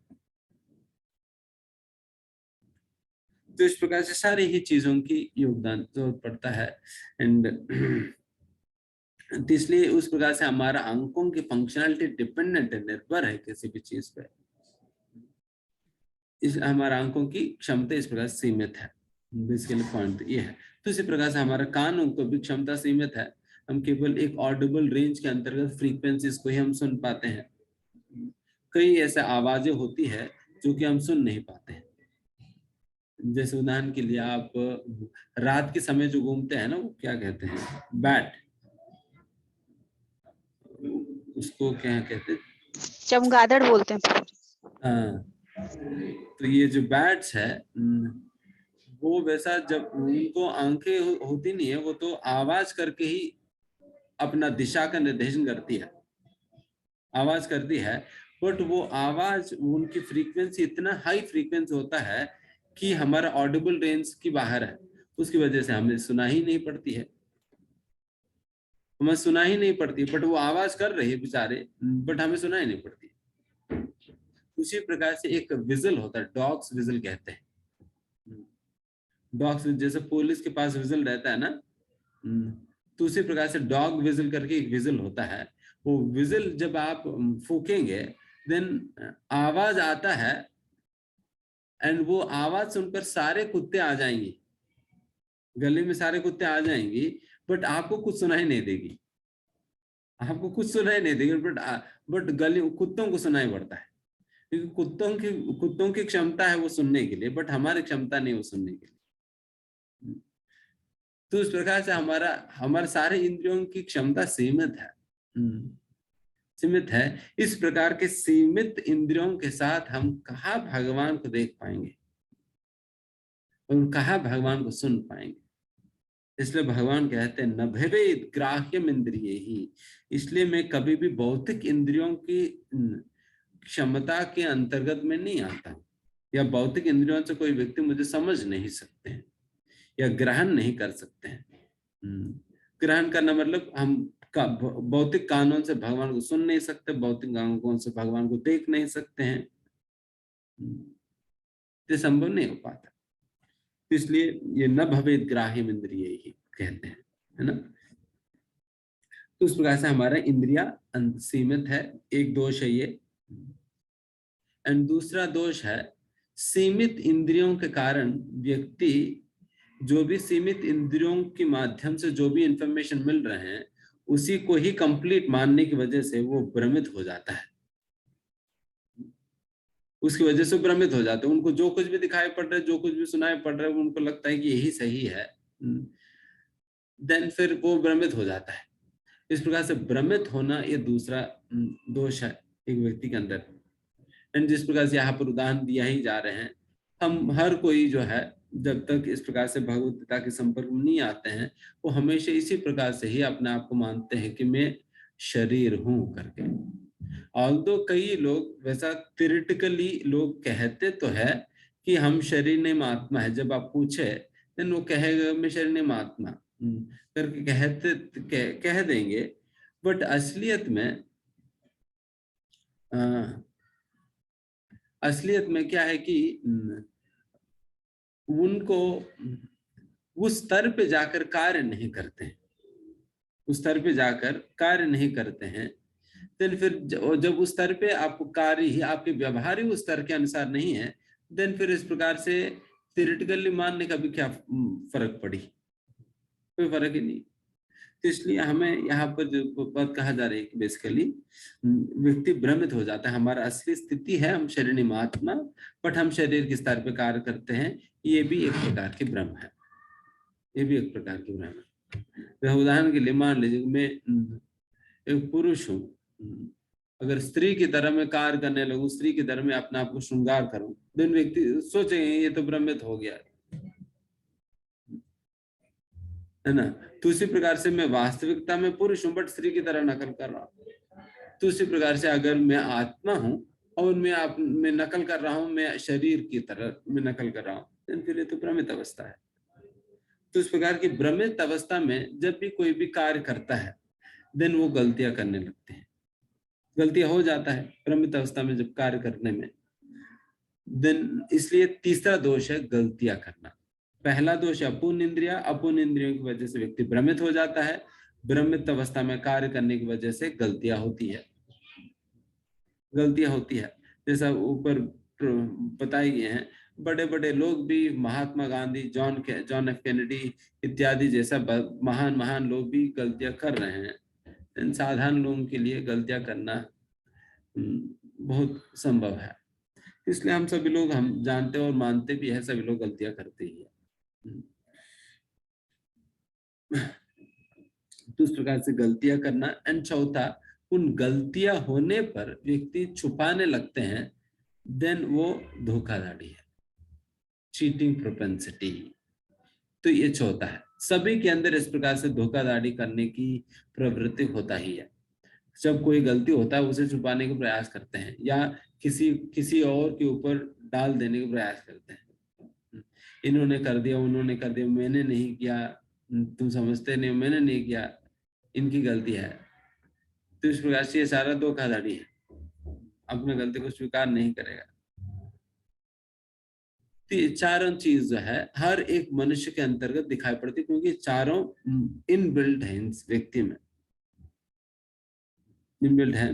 तो इस प्रकार से सारी ही चीजों की योगदान जरूरत पड़ता है। एंड इसलिए उस प्रकार से हमारा अंकों की फंक्शनलिटी डिपेंडेंट है, निर्भर है किसी भी चीज पे। इस हमारा अंकों की क्षमता इस प्रकार सीमित है। बेसिकली पॉइंट ये है। तो इसी प्रकार से हमारा कानों को भी क्षमता सीमित है। हम केवल एक ऑडिबल रेंज के अंतर्गत फ्रीक्वेंसीज को ही हम सुन पाते हैं। कई ऐसे आवाजें होती है जो कि हम सुन नहीं पाते हैं। जैसे उदाहरण के लिए आप रात के समय जो घूमते हैं ना, वो क्या कहते हैं, बैट, उसको क्या कहते हैं, चमगादड़ बोलते हैं। हाँ, तो ये जो बैट्स है वो वैसा, जब उनको आंखें होती नहीं है, वो तो आवाज करके ही अपना दिशा का निर्देशन करती है, आवाज करती है। बट वो आवाज, उनकी फ्रीक्वेंसी इतना हाई फ्रीक्वेंसी होता है कि हमारा ऑडिबल रेंज की बाहर है। उसकी वजह से हमें सुना ही नहीं पड़ती है, हमें सुना ही नहीं पड़ती। बट वो आवाज कर रही है बेचारे, बट हमें सुना ही नहीं पड़ती। उसी प्रकार से एक विजल होता है, डॉग्स विजल कहते हैं। डॉग्स, जैसे पुलिस के पास विजल रहता है ना, तो उसी प्रकार से डॉग विजल करके एक विजल होता है। वो विजल जब आप फूकेंगे, देन आवाज आता है, एंड वो आवाज सुनकर सारे कुत्ते आ जाएंगे, गली में सारे कुत्ते आ जाएंगे, बट आपको कुछ सुनाई नहीं देगी, आपको कुछ सुनाई नहीं देगी। बट गली कुत्तों को सुनाई पड़ता है, क्योंकि कुत्तों की क्षमता है वो सुनने के लिए, बट हमारी क्षमता नहीं वो सुनने के लिए। तो इस प्रकार से हमारे सारे इंद्रियों की क्षमता सीमित है, सीमित है। इस प्रकार के सीमित इंद्रियों के साथ हम कहाँ भगवान को देख पाएंगे और कहाँ भगवान को सुन पाएंगे। इसलिए भगवान कहते हैं न भेवेद ग्राह्यम इंद्रिय ही। इसलिए मैं कभी भी भौतिक इंद्रियों की क्षमता के अंतर्गत में नहीं आता, या भौतिक इंद्रियों से कोई व्यक्ति मुझे समझ नहीं सकते हैं या ग्रहण नहीं कर सकते हैं। ग्रहण करना मतलब हम भौतिक कानों से भगवान को सुन नहीं सकते, भौतिक कानों से भगवान को देख नहीं सकते हैं, ये संभव नहीं हो पाता। इसलिए ये न भवेद ग्राह्यम इंद्रिय ही कहते हैं, है ना। तो उस प्रकार से हमारा इंद्रिया सीमित है, एक दोष है ये। एंड दूसरा दोष है, सीमित इंद्रियों के कारण व्यक्ति जो भी सीमित इंद्रियों के माध्यम से जो भी इंफॉर्मेशन मिल रहे हैं, उसी को ही कंप्लीट मानने की वजह से वो भ्रमित हो जाता है, उसकी वजह से भ्रमित हो जाते हैं। उनको जो कुछ भी दिखाई पड़ रहा है, जो कुछ भी सुनाई पड़ रहा है, उनको लगता है कि यही सही है, देन फिर वो भ्रमित हो जाता है। इस प्रकार से भ्रमित होना ये दूसरा दोष है एक व्यक्ति के अंदर। एंड जिस प्रकार से यहाँ पर उदाहरण दिया ही जा रहे हैं, हम हर कोई जो है जब तक इस प्रकार से भगवत गीता के संपर्क में नहीं आते हैं, वो हमेशा इसी प्रकार से ही अपने आप को मानते हैं कि मैं शरीर हूं करके। ऑल्दो कई लोग वैसा थियोरेटिकली लोग कहते तो है कि हम शरीर नहीं मैं आत्मा है, जब आप पूछे देन वो कहेगा मैं शरीर नहीं मैं आत्मा करके कह देंगे। बट असलियत में क्या है कि उनको उस स्तर पे जाकर कार्य नहीं करते हैं। उस स्तर पे जाकर कार्य नहीं करते हैं, देन फिर जब उस स्तर पे आपको कार्य ही आपके व्यवहार ही उस स्तर के अनुसार नहीं है, देन फिर इस प्रकार से थ्योरेटिकली मानने का भी क्या फर्क पड़ी, कोई फर्क ही नहीं। तो इसलिए हमें यहाँ पर जो बात कहा जा रही है कि बेसिकली व्यक्ति भ्रमित हो जाता है, हमारा असली स्थिति है हम शरीर निमात्मा, बट हम शरीर के स्तर पे कार्य करते हैं, ये भी एक प्रकार की भ्रम है, ये भी एक प्रकार की भ्रम है। उदाहरण के लिए मान लीजिए मैं एक पुरुष हूँ, अगर स्त्री की तरह मैं कार्य करने लगूं, स्त्री की तरह मैं अपने आप को श्रृंगार करूं, दिन व्यक्ति सोचेंगे ये तो भ्रमित हो गया है ना। तो उसी प्रकार से मैं वास्तविकता में पुरुष हूं बट स्त्री की तरह नकल कर रहा हूं। तो उसी प्रकार से अगर मैं आत्मा हूं और मैं नकल कर रहा हूं, मैं शरीर की तरह मैं नकल कर रहा हूं, फिर ये तो भ्रमित अवस्था है। तो इस प्रकार की भ्रमित अवस्था में जब भी कोई भी कार्य करता है, देन वो गलतियां करने लगते हैं, गलतियां हो जाता है भ्रमित अवस्था में जब कार्य करने में। देन इसलिए तीसरा दोष है गलतियां करना। पहला दोष है अपूर्ण इंद्रिया, अपूर्ण इंद्रियों की वजह से व्यक्ति भ्रमित हो जाता है, भ्रमित अवस्था में कार्य करने की वजह से गलतियां होती है, गलतियां होती है। जैसा ऊपर बताए गए हैं, बड़े बड़े लोग भी, Mahatma Gandhi, John F Kennedy इत्यादि जैसा महान महान लोग भी गलतियां कर रहे हैं। साधारण लोगों के लिए गलतियां करना बहुत संभव है। इसलिए हम सभी लोग, हम जानते और मानते भी है, सभी लोग गलतियां करते ही है। तो इस प्रकार से गलतियां करना। एंड चौथा, उन गलतियां होने पर व्यक्ति छुपाने लगते हैं, देन वो धोखाधड़ी है, चीटिंग प्रोपेंसिटी। तो ये चौथा है। सभी के अंदर इस प्रकार से धोखाधड़ी करने की प्रवृत्ति होता ही है। जब कोई गलती होता है उसे छुपाने का प्रयास करते हैं या किसी और के ऊपर डाल देने का प्रयास करते हैं। इन्होंने कर दिया, उन्होंने कर दिया, मैंने नहीं किया, तुम समझते नहीं, मैंने नहीं किया, इनकी गलती है। तो इस प्रकार से ये सारा धोखाधड़ी है, अपनी गलती को स्वीकार नहीं करेगा। तो ये चारों चीज जो है हर एक मनुष्य के अंतर्गत दिखाई पड़ती, क्योंकि चारों इनबिल्ट है इस व्यक्ति में, इनबिल्ट है।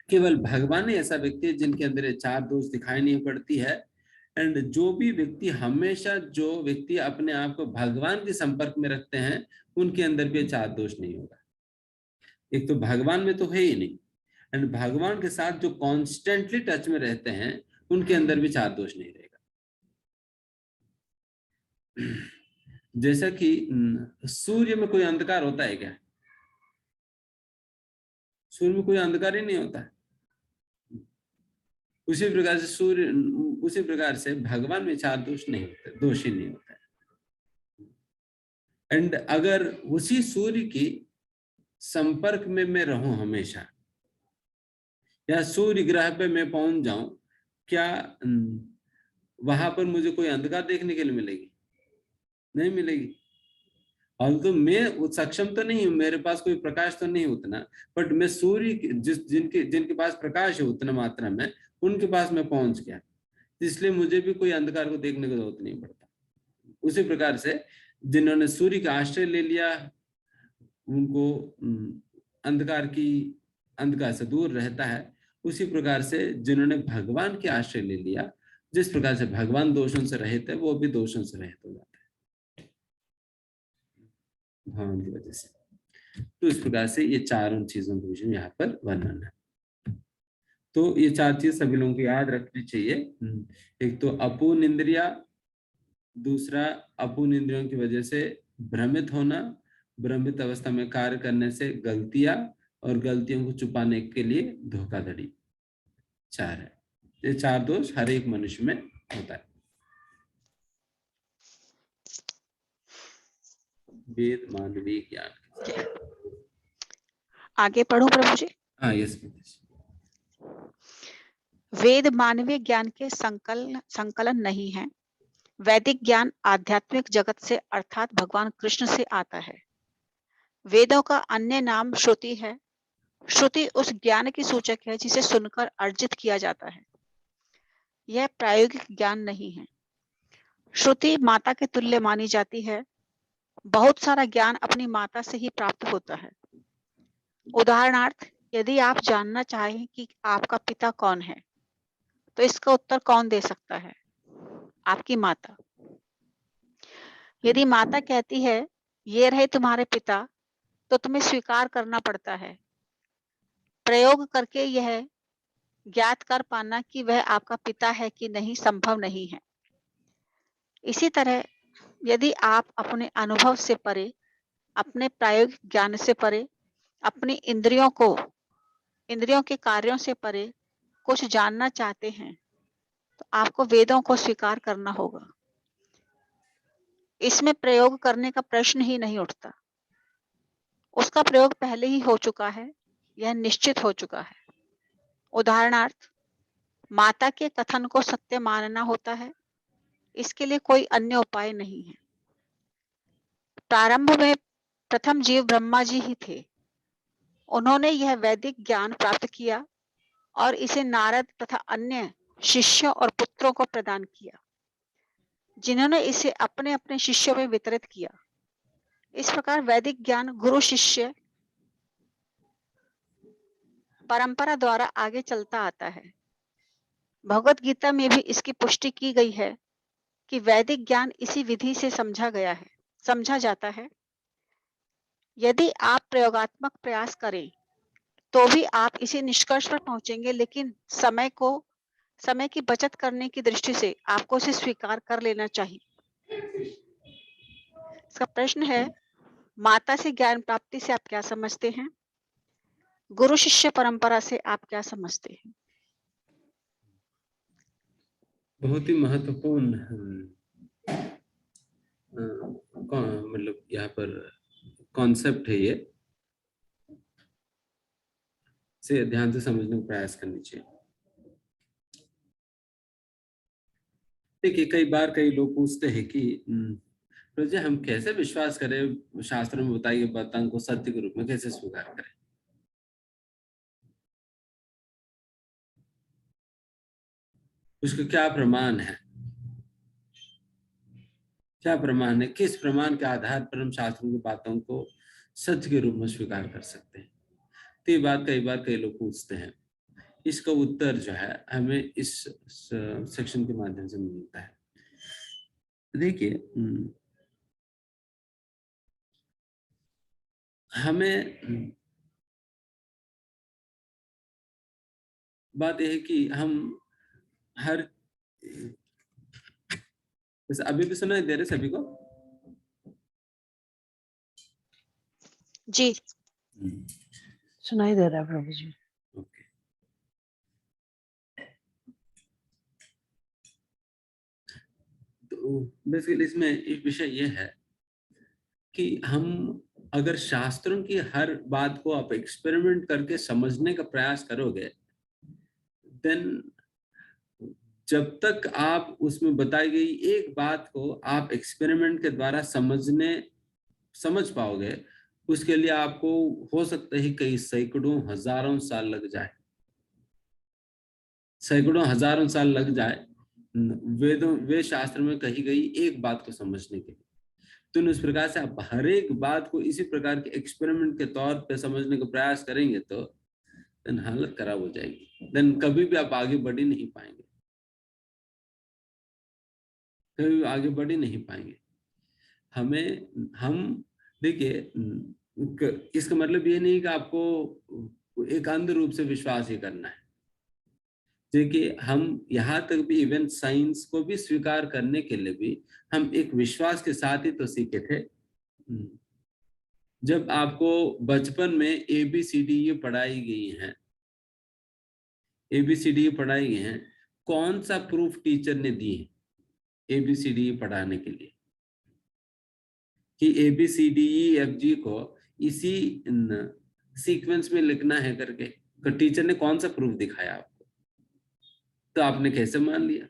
केवल भगवान ही ऐसा व्यक्ति है जिनके अंदर ये चार दोष दिखाई नहीं पड़ती है। एंड जो भी व्यक्ति, हमेशा जो व्यक्ति अपने आप को भगवान के संपर्क में रखते हैं, उनके अंदर भी चार दोष नहीं होगा। एक तो भगवान में तो है ही नहीं, एंड भगवान के साथ जो कॉन्स्टेंटली टच में रहते हैं, उनके अंदर भी चार दोष नहीं रहेगा। जैसा कि सूर्य में कोई अंधकार होता है क्या? सूर्य में कोई अंधकार ही नहीं होता है। उसी प्रकार से भगवान में चार दोष नहीं होते, दोष ही नहीं होता है। एंड अगर उसी सूर्य की संपर्क में मैं रहूं हमेशा, या सूर्य ग्रह पे मैं पहुंच जाऊं, क्या वहां पर मुझे कोई अंधकार देखने के लिए मिलेगी? नहीं मिलेगी। और तो मैं सक्षम तो नहीं हूं, मेरे पास कोई प्रकाश तो नहीं उतना, बट मैं सूर्य जिनके पास प्रकाश है उतना मात्रा में, उनके पास मैं पहुंच गया, इसलिए मुझे भी कोई अंधकार को देखने की जरूरत नहीं पड़ता। उसी प्रकार से जिन्होंने सूर्य का आश्रय ले लिया, उनको अंधकार से दूर रहता है। उसी प्रकार से जिन्होंने भगवान के आश्रय ले लिया, जिस प्रकार से भगवान दोषों से रहित है, वो भी दोषों से रहित हो जाता है भगवान की वजह से। तो इस प्रकार से ये चारों चीजों के विषय में यहाँ पर वर्णन है। तो ये चार चीज सभी लोगों को याद रखनी चाहिए। एक तो अपूर्ण इंद्रिया, दूसरा अपूर्ण इंद्रियों की वजह से भ्रमित होना, भ्रमित अवस्था में कार्य करने से गलतियां, और गलतियों को छुपाने के लिए धोखाधड़ी। चार है, ये चार दोष हर एक मनुष्य में होता है। वेद मानवीय ज्ञान। आगे पढ़ूं प्रभु जी? हाँ, यस। वेद मानवीय ज्ञान के संकलन नहीं है। वैदिक ज्ञान आध्यात्मिक जगत से अर्थात भगवान कृष्ण से आता है। वेदों का अन्य नाम श्रुति है। श्रुति उस ज्ञान की सूचक है जिसे सुनकर अर्जित किया जाता है। यह प्रायोगिक ज्ञान नहीं है। श्रुति माता के तुल्य मानी जाती है। बहुत सारा ज्ञान अपनी माता से ही प्राप्त होता है। उदाहरणार्थ, यदि आप जानना चाहें कि आपका पिता कौन है, तो इसका उत्तर कौन दे सकता है? आपकी माता। यदि माता कहती है, ये रहे तुम्हारे पिता, तो तुम्हें स्वीकार करना पड़ता है। प्रयोग करके यह ज्ञात कर पाना कि वह आपका पिता है कि नहीं संभव नहीं है। इसी तरह यदि आप अपने अनुभव से परे, अपने प्रायोगिक ज्ञान से परे, अपनी इंद्रियों के कार्यों से परे कुछ जानना चाहते हैं, तो आपको वेदों को स्वीकार करना होगा। इसमें प्रयोग करने का प्रश्न ही नहीं उठता। उसका प्रयोग पहले ही हो चुका है, यह निश्चित हो चुका है। उदाहरणार्थ, माता के कथन को सत्य मानना होता है, इसके लिए कोई अन्य उपाय नहीं है। प्रारंभ में प्रथम जीव ब्रह्मा जी ही थे। उन्होंने यह वैदिक ज्ञान प्राप्त किया और इसे नारद तथा अन्य शिष्यों और पुत्रों को प्रदान किया, जिन्होंने इसे अपने अपने शिष्यों में वितरित किया। इस प्रकार वैदिक ज्ञान गुरु शिष्य परंपरा द्वारा आगे चलता आता है। भगवत गीता में भी इसकी पुष्टि की गई है कि वैदिक ज्ञान इसी विधि से समझा जाता है। यदि आप प्रयोगात्मक प्रयास करें तो भी आप इसी निष्कर्ष पर पहुंचेंगे, लेकिन समय की बचत करने की दृष्टि से आपको इसे स्वीकार कर लेना चाहिए। इसका प्रश्न है, माता से ज्ञान प्राप्ति से आप क्या समझते हैं? गुरु शिष्य परंपरा से आप क्या समझते हैं? बहुत ही महत्वपूर्ण मतलब यहाँ पर कॉन्सेप्ट है, ये से ध्यान से समझने का प्रयास करनी चाहिए। देखिए, कई बार कई लोग पूछते हैं कि प्रभु हम कैसे विश्वास करें, शास्त्र में बताई गई बातों को सत्य के रूप में कैसे स्वीकार करें? उसका क्या प्रमाण है? क्या प्रमाण है? किस प्रमाण के आधार पर हम शास्त्रों की बातों को सत्य के रूप में स्वीकार कर सकते हैं? तो ये बात कई बार कई लोग पूछते हैं। इसका उत्तर जो है हमें इस सेक्शन के माध्यम से मिलता है। देखिए, हमें बात यह है कि हम हर अभी भी सुनाई दे रहे सभी को? जी, सुनाई दे रहा है प्रभु जी। ओके। तो बेसिकली इसमें एक विषय यह है कि हम अगर शास्त्रों की हर बात को आप एक्सपेरिमेंट करके समझने का प्रयास करोगे, देन जब तक आप उसमें बताई गई एक बात को आप एक्सपेरिमेंट के द्वारा समझ पाओगे, उसके लिए आपको हो सकता है कई सैकड़ों हजारों साल लग जाए, सैकड़ों हजारों साल लग जाए वेद शास्त्र में कही गई एक बात को समझने के लिए। तो इस प्रकार से आप हर एक बात को इसी प्रकार के एक्सपेरिमेंट के तौर पे समझने का प्रयास करेंगे तो देन हालत खराब हो जाएगी। देन कभी भी आप आगे बढ़ ही नहीं पाएंगे, कभी भी आगे बढ़ ही नहीं पाएंगे। हम देखिए, इसका मतलब ये नहीं कि आपको एक अंध रूप से विश्वास ही करना है। देखिए, हम यहाँ तक भी इवन साइंस को भी स्वीकार करने के लिए भी हम एक विश्वास के साथ ही तो सीखे थे। जब आपको बचपन में ABCD पढ़ाई गई है, ABCD पढ़ाई गई है, कौन सा प्रूफ टीचर ने दी है ABCD पढ़ाने के लिए कि ABCDEFG को इसी सीक्वेंस में लिखना है करके? तो टीचर ने कौन सा प्रूफ दिखाया आपको? तो आपने कैसे मान लिया?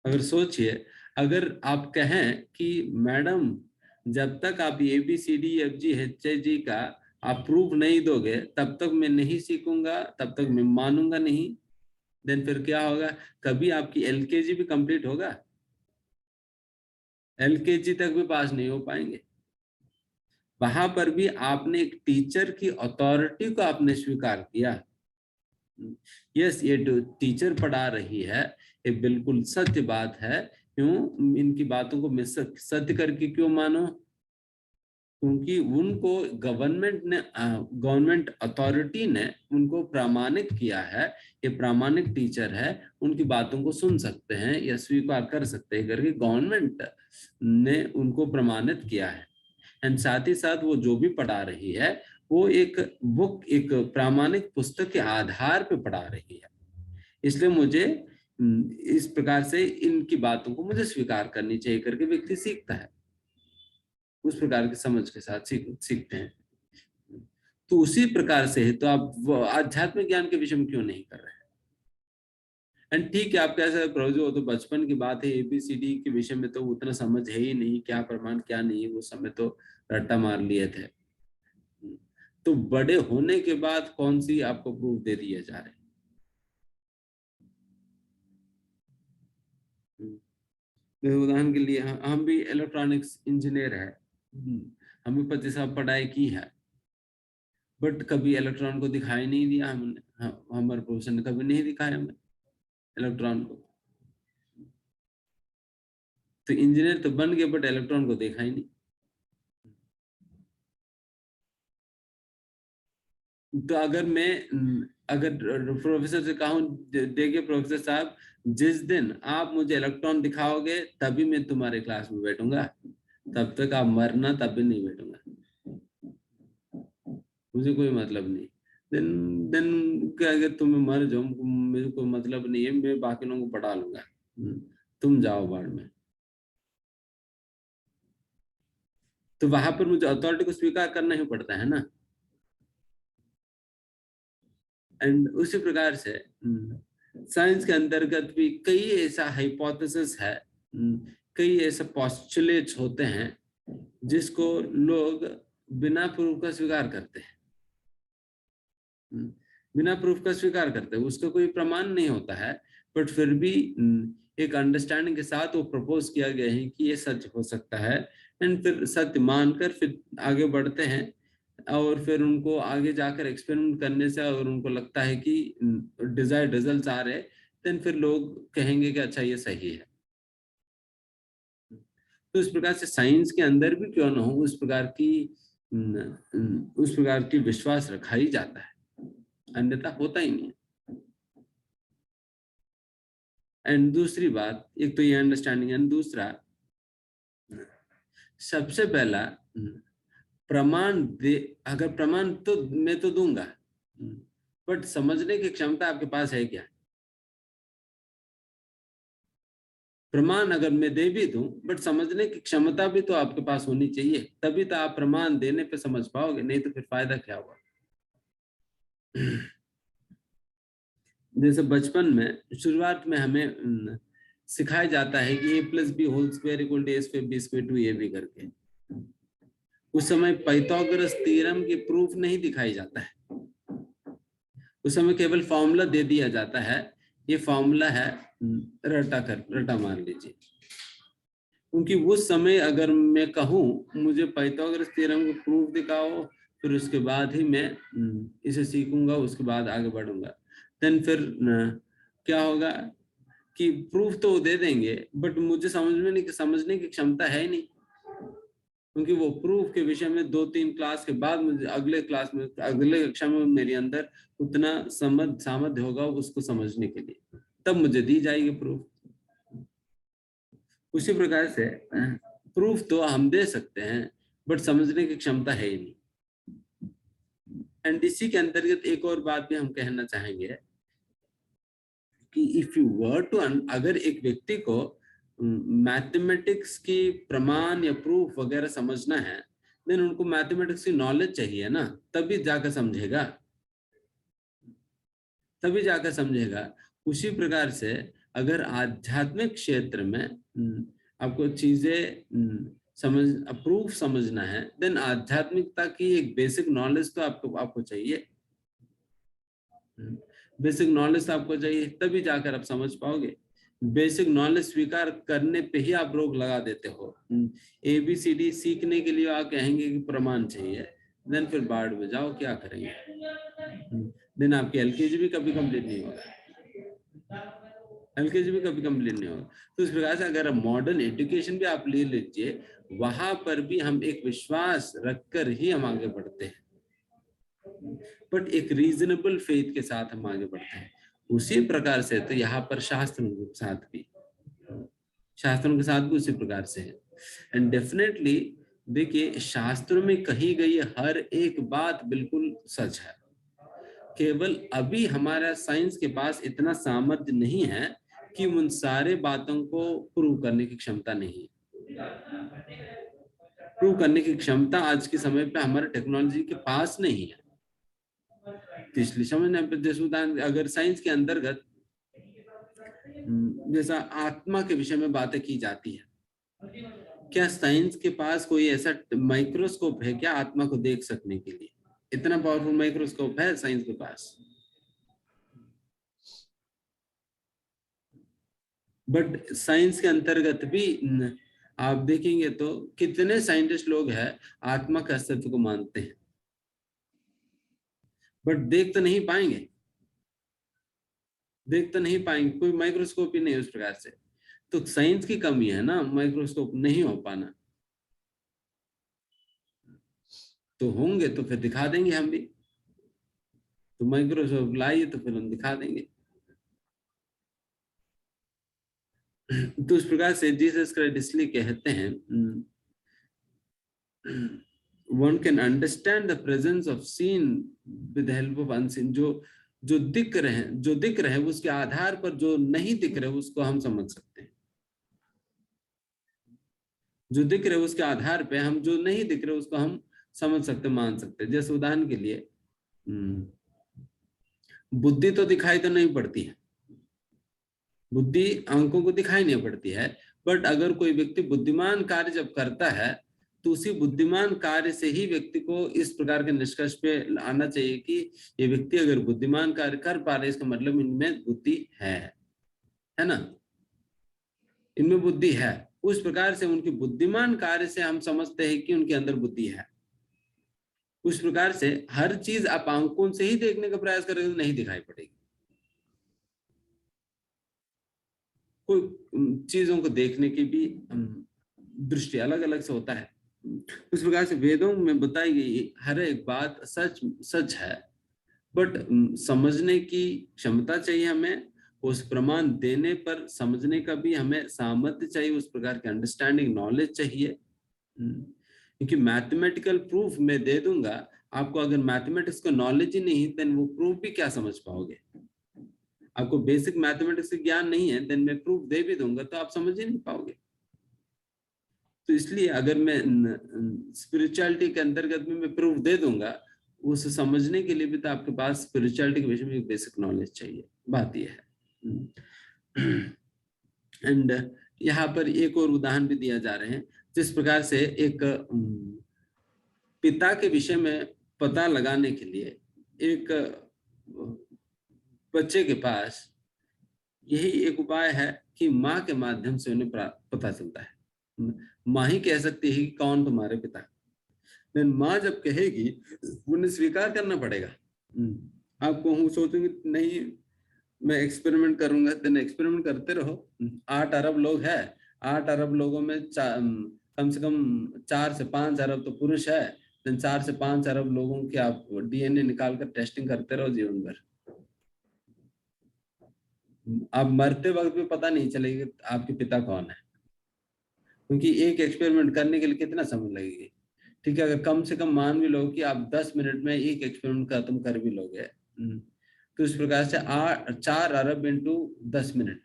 अगर सोचिए, अगर आप कहें कि मैडम जब तक आप ABCDEFGHIJ का आप प्रूफ नहीं दोगे तब तक मैं नहीं सीखूंगा, तब तक मैं मानूंगा नहीं, देन फिर क्या होगा? कभी आपकी LKG भी कंप्लीट होगा? LKG तक भी पास नहीं हो पाएंगे। वहां पर भी आपने एक टीचर की अथॉरिटी को आपने स्वीकार किया। यस, ये टीचर पढ़ा रही है, ये बिल्कुल सत्य बात है। क्यों इनकी बातों को मैं सत्य करके क्यों मानो? क्योंकि उनको गवर्नमेंट अथॉरिटी ने उनको प्रमाणित किया है, ये प्रामाणिक टीचर है, उनकी बातों को सुन सकते हैं या स्वीकार कर सकते हैं करके गवर्नमेंट ने उनको प्रमाणित किया है। एंड साथ ही साथ वो जो भी पढ़ा रही है वो एक बुक, एक प्रामाणिक पुस्तक के आधार पे पढ़ा रही है। इसलिए मुझे इस प्रकार से इनकी बातों को मुझे स्वीकार करनी चाहिए करके व्यक्ति सीखता है, उस प्रकार की समझ के साथ सीखते हैं। तो उसी प्रकार से तो आप आध्यात्मिक ज्ञान के विषय में क्यों नहीं कर रहे हैं? एंड ठीक है, आप कह सकते प्रभु जी वो तो बचपन की बात है, ABCD के विषय में तो उतना समझ है ही नहीं, क्या प्रमाण क्या नहीं, वो समय तो रट्टा मार लिए थे। तो बड़े होने के बाद कौन सी आपको प्रूफ दे दिए जा रहे? उदाहरण के लिए हम भी इलेक्ट्रॉनिक्स इंजीनियर है, हम भी 25 साल पढ़ाई की है, बट कभी इलेक्ट्रॉन को दिखाई नहीं दिया हमने, हमारे प्रोफेसर ने कभी नहीं दिखाया हमें इलेक्ट्रॉन को। तो इंजीनियर तो बन गए बट इलेक्ट्रॉन को देखा ही नहीं। तो अगर प्रोफेसर से कहूं, देखिए प्रोफेसर साहब, जिस दिन आप मुझे इलेक्ट्रॉन दिखाओगे तभी मैं तुम्हारे क्लास में बैठूंगा, तब तक आप मरना तब भी नहीं बैठूंगा, मुझे कोई मतलब नहीं। देन क्या, अगर तुम्हें मर जाओ मुझे कोई मतलब नहीं है, मैं बाकी लोगों को पढ़ा लूंगा, तुम जाओ बाढ़ में। तो वहां पर मुझे अथॉरिटी को स्वीकार करना ही पड़ता है ना। एंड उसी प्रकार से साइंस के अंतर्गत भी कई ऐसा हाइपोथेसिस है, कई ऐसे पोस्टुलेट्स होते हैं जिसको लोग बिना प्रूफ का स्वीकार करते हैं, बिना प्रूफ का स्वीकार करते हैं, उसका कोई प्रमाण नहीं होता है, बट फिर भी एक अंडरस्टैंडिंग के साथ वो प्रपोज किया गया है कि ये सच हो सकता है। एंड फिर सत्य मानकर फिर आगे बढ़ते हैं, और फिर उनको आगे जाकर एक्सपेरिमेंट करने से अगर उनको लगता है कि डिजायर्ड रिजल्ट्स आ रहे, देन फिर लोग कहेंगे कि अच्छा ये सही है। तो इस प्रकार से साइंस के अंदर भी क्यों ना हो उस प्रकार की विश्वास रखा ही जाता है, अन्यथा होता ही नहीं। एंड दूसरी बात, एक तो ये अंडरस्टैंडिंग, एंड दूसरा सबसे पहला प्रमाण दे, अगर प्रमाण तो मैं तो दूंगा, बट समझने की क्षमता आपके पास है क्या? प्रमाण अगर मैं दे भी दूं, बट समझने की क्षमता भी तो आपके पास होनी चाहिए, तभी तो आप प्रमाण देने पे समझ पाओगे, नहीं तो फिर फायदा क्या हुआ? जैसे बचपन में शुरुआत में हमें सिखाया जाता है कि a+b² = a²b²2ab करके। उस समय पाइथागोरस थ्योरम की प्रूफ नहीं दिखाई जाता है, उस समय केवल फॉर्मूला दे दिया जाता है, ये फॉर्मूला है, रटा मार लीजिए। क्योंकि उस समय अगर मैं कहूँ मुझे पाइथागोरस थ्योरम को प्रूफ दिखाओ, फिर उसके बाद ही मैं इसे सीखूंगा, उसके बाद आगे बढ़ूंगा। देन फिर क्या होगा कि प्रूफ तो दे देंगे, बट मुझे समझने की क्षमता है ही नहीं, क्योंकि वो प्रूफ के विषय में 2-3 क्लास के बाद मुझे अगले कक्षा में मेरे अंदर उतना सामर्थ्य होगा उसको समझने के लिए, तब मुझे दी जाएगी प्रूफ। उसी प्रकार से प्रूफ तो हम दे सकते हैं, बट समझने की क्षमता है ही नहीं। एंड इसी के अंतर्गत एक और बात भी हम कहना चाहेंगे कि इफ यू वर टू, अगर एक व्यक्ति को मैथमेटिक्स की प्रमाण या प्रूफ वगैरह समझना है, देन उनको मैथमेटिक्स की नॉलेज चाहिए ना, तभी जाकर समझेगा। उसी प्रकार से अगर आध्यात्मिक क्षेत्र में आपको चीजें प्रूफ समझना है, देन आध्यात्मिकता की एक बेसिक नॉलेज तो आपको चाहिए, बेसिक नॉलेज आपको चाहिए, तभी जाकर आप समझ पाओगे। बेसिक नॉलेज स्वीकार करने पे ही आप रोक लगा देते हो। ABCD सीखने के लिए आप कहेंगे कि प्रमाण चाहिए, देन फिर बाढ़ में जाओ, क्या करेंगे? देन आपकी LKG भी कभी कंप्लीट नहीं होगा, LKG भी कभी कंप्लीट नहीं होगा। तो इस प्रकार से अगर मॉडर्न एजुकेशन भी आप ले लीजिए, वहां पर भी हम एक विश्वास रखकर ही हम आगे बढ़ते हैं, बट एक रीजनेबल फेथ के साथ हम आगे बढ़ते हैं। उसी प्रकार से तो यहाँ पर शास्त्रों के साथ भी उसी प्रकार से है। एंड डेफिनेटली देखिए, शास्त्रों में कही गई हर एक बात बिल्कुल सच है, केवल अभी हमारा साइंस के पास इतना सामर्थ्य नहीं है कि उन सारे बातों को प्रूव करने की क्षमता नहीं है। प्रूव करने की क्षमता आज के समय पे हमारे टेक्नोलॉजी के पास नहीं है। तो इसलिए समझना, जैसे उदाहरण अगर साइंस के अंतर्गत जैसा आत्मा के विषय में बातें की जाती है, क्या साइंस के पास कोई ऐसा माइक्रोस्कोप है क्या आत्मा को देख सकने के लिए? इतना पावरफुल माइक्रोस्कोप है साइंस के पास? बट साइंस के अंतर्गत भी आप देखेंगे तो कितने साइंटिस्ट लोग हैं आत्मा के अस्तित्व को मानते हैं, बट देख तो नहीं पाएंगे, कोई माइक्रोस्कोप ही नहीं उस प्रकार से। तो साइंस की कमी है ना, माइक्रोस्कोप नहीं हो पाना। तो होंगे तो फिर दिखा देंगे हम भी, तो माइक्रोस्कोप लाइए तो फिर हम दिखा देंगे। तो इस प्रकार से जीसस क्राइस्ट इसलिए कहते हैं, one can understand the presence of seen with the help of unseen। जो दिख रहे हैं उसके आधार पर जो नहीं दिख रहे उसको हम समझ सकते हैं। जो दिख रहे उसके आधार पे हम जो नहीं दिख रहे उसको हम समझ सकते, मान सकते। जैसे उदाहरण के लिए बुद्धि तो दिखाई तो नहीं पड़ती है, बुद्धि आंखों को दिखाई नहीं पड़ती है, बट अगर कोई व्यक्ति बुद्धिमान कार्य जब करता है तो उसी बुद्धिमान कार्य से ही व्यक्ति को इस प्रकार के निष्कर्ष पे आना चाहिए कि ये व्यक्ति अगर बुद्धिमान कार्य कर पा रहे इसका मतलब इनमें बुद्धि है ना, इनमें बुद्धि है। उस प्रकार से उनकी बुद्धिमान कार्य से हम समझते हैं कि उनके अंदर बुद्धि है। उस प्रकार से हर चीज आप आंखों से ही देखने का प्रयास करेंगे तो नहीं दिखाई पड़ेगी। कोई चीजों को देखने की भी दृष्टि अलग अलग से होता है। उस प्रकार से वेदों में बताई गई हर एक बात सच है, बट समझने की क्षमता चाहिए हमें, उस प्रमाण देने पर समझने का भी हमें सामर्थ्य चाहिए, उस प्रकार की अंडरस्टैंडिंग नॉलेज चाहिए। क्योंकि मैथमेटिकल प्रूफ मैं दे दूंगा आपको, अगर मैथमेटिक्स का नॉलेज ही नहीं देन वो प्रूफ भी क्या समझ पाओगे? आपको बेसिक मैथमेटिक्स का ज्ञान नहीं है देन मैं प्रूफ दे भी दूंगा तो आप समझ ही नहीं पाओगे। तो इसलिए अगर मैं स्पिरिचुअलिटी के अंतर्गत में मैं प्रूफ दे दूंगा, उसे समझने के लिए भी तो आपके पास स्पिरिचुअलिटी के विषय में एक बेसिक नॉलेज चाहिए। बात यह है। एंड यहाँ पर एक और उदाहरण भी दिया जा रहे हैं, जिस प्रकार से एक पिता के विषय में पता लगाने के लिए एक बच्चे के पास यही एक उपाय है कि माँ के माध्यम से उन्हें पता चलता है। माँ ही कह सकती है कि कौन तुम्हारे पिता, लेकिन माँ जब कहेगी उन्हें स्वीकार करना पड़ेगा। आपको हूँ सोचेंगे नहीं मैं एक्सपेरिमेंट करूंगा, तो एक्सपेरिमेंट करते रहो। 8 अरब लोग हैं, 8 अरब लोगों में कम से कम 4 से 5 अरब तो पुरुष है, तो 4 से 5 अरब लोगों के आप DNA निकाल कर टेस्टिंग करते रहो जीवन भर। आप मरते वक्त भी पता नहीं चलेगा आपके पिता कौन है, क्योंकि एक एक्सपेरिमेंट करने के लिए कितना समय लगेगा। ठीक है, अगर कम से कम मान भी लो कि आप 10 मिनट में एक एक्सपेरिमेंट खत्म कर भी लोगे, तो इस प्रकार से 4 अरब इंटू 10 मिनट,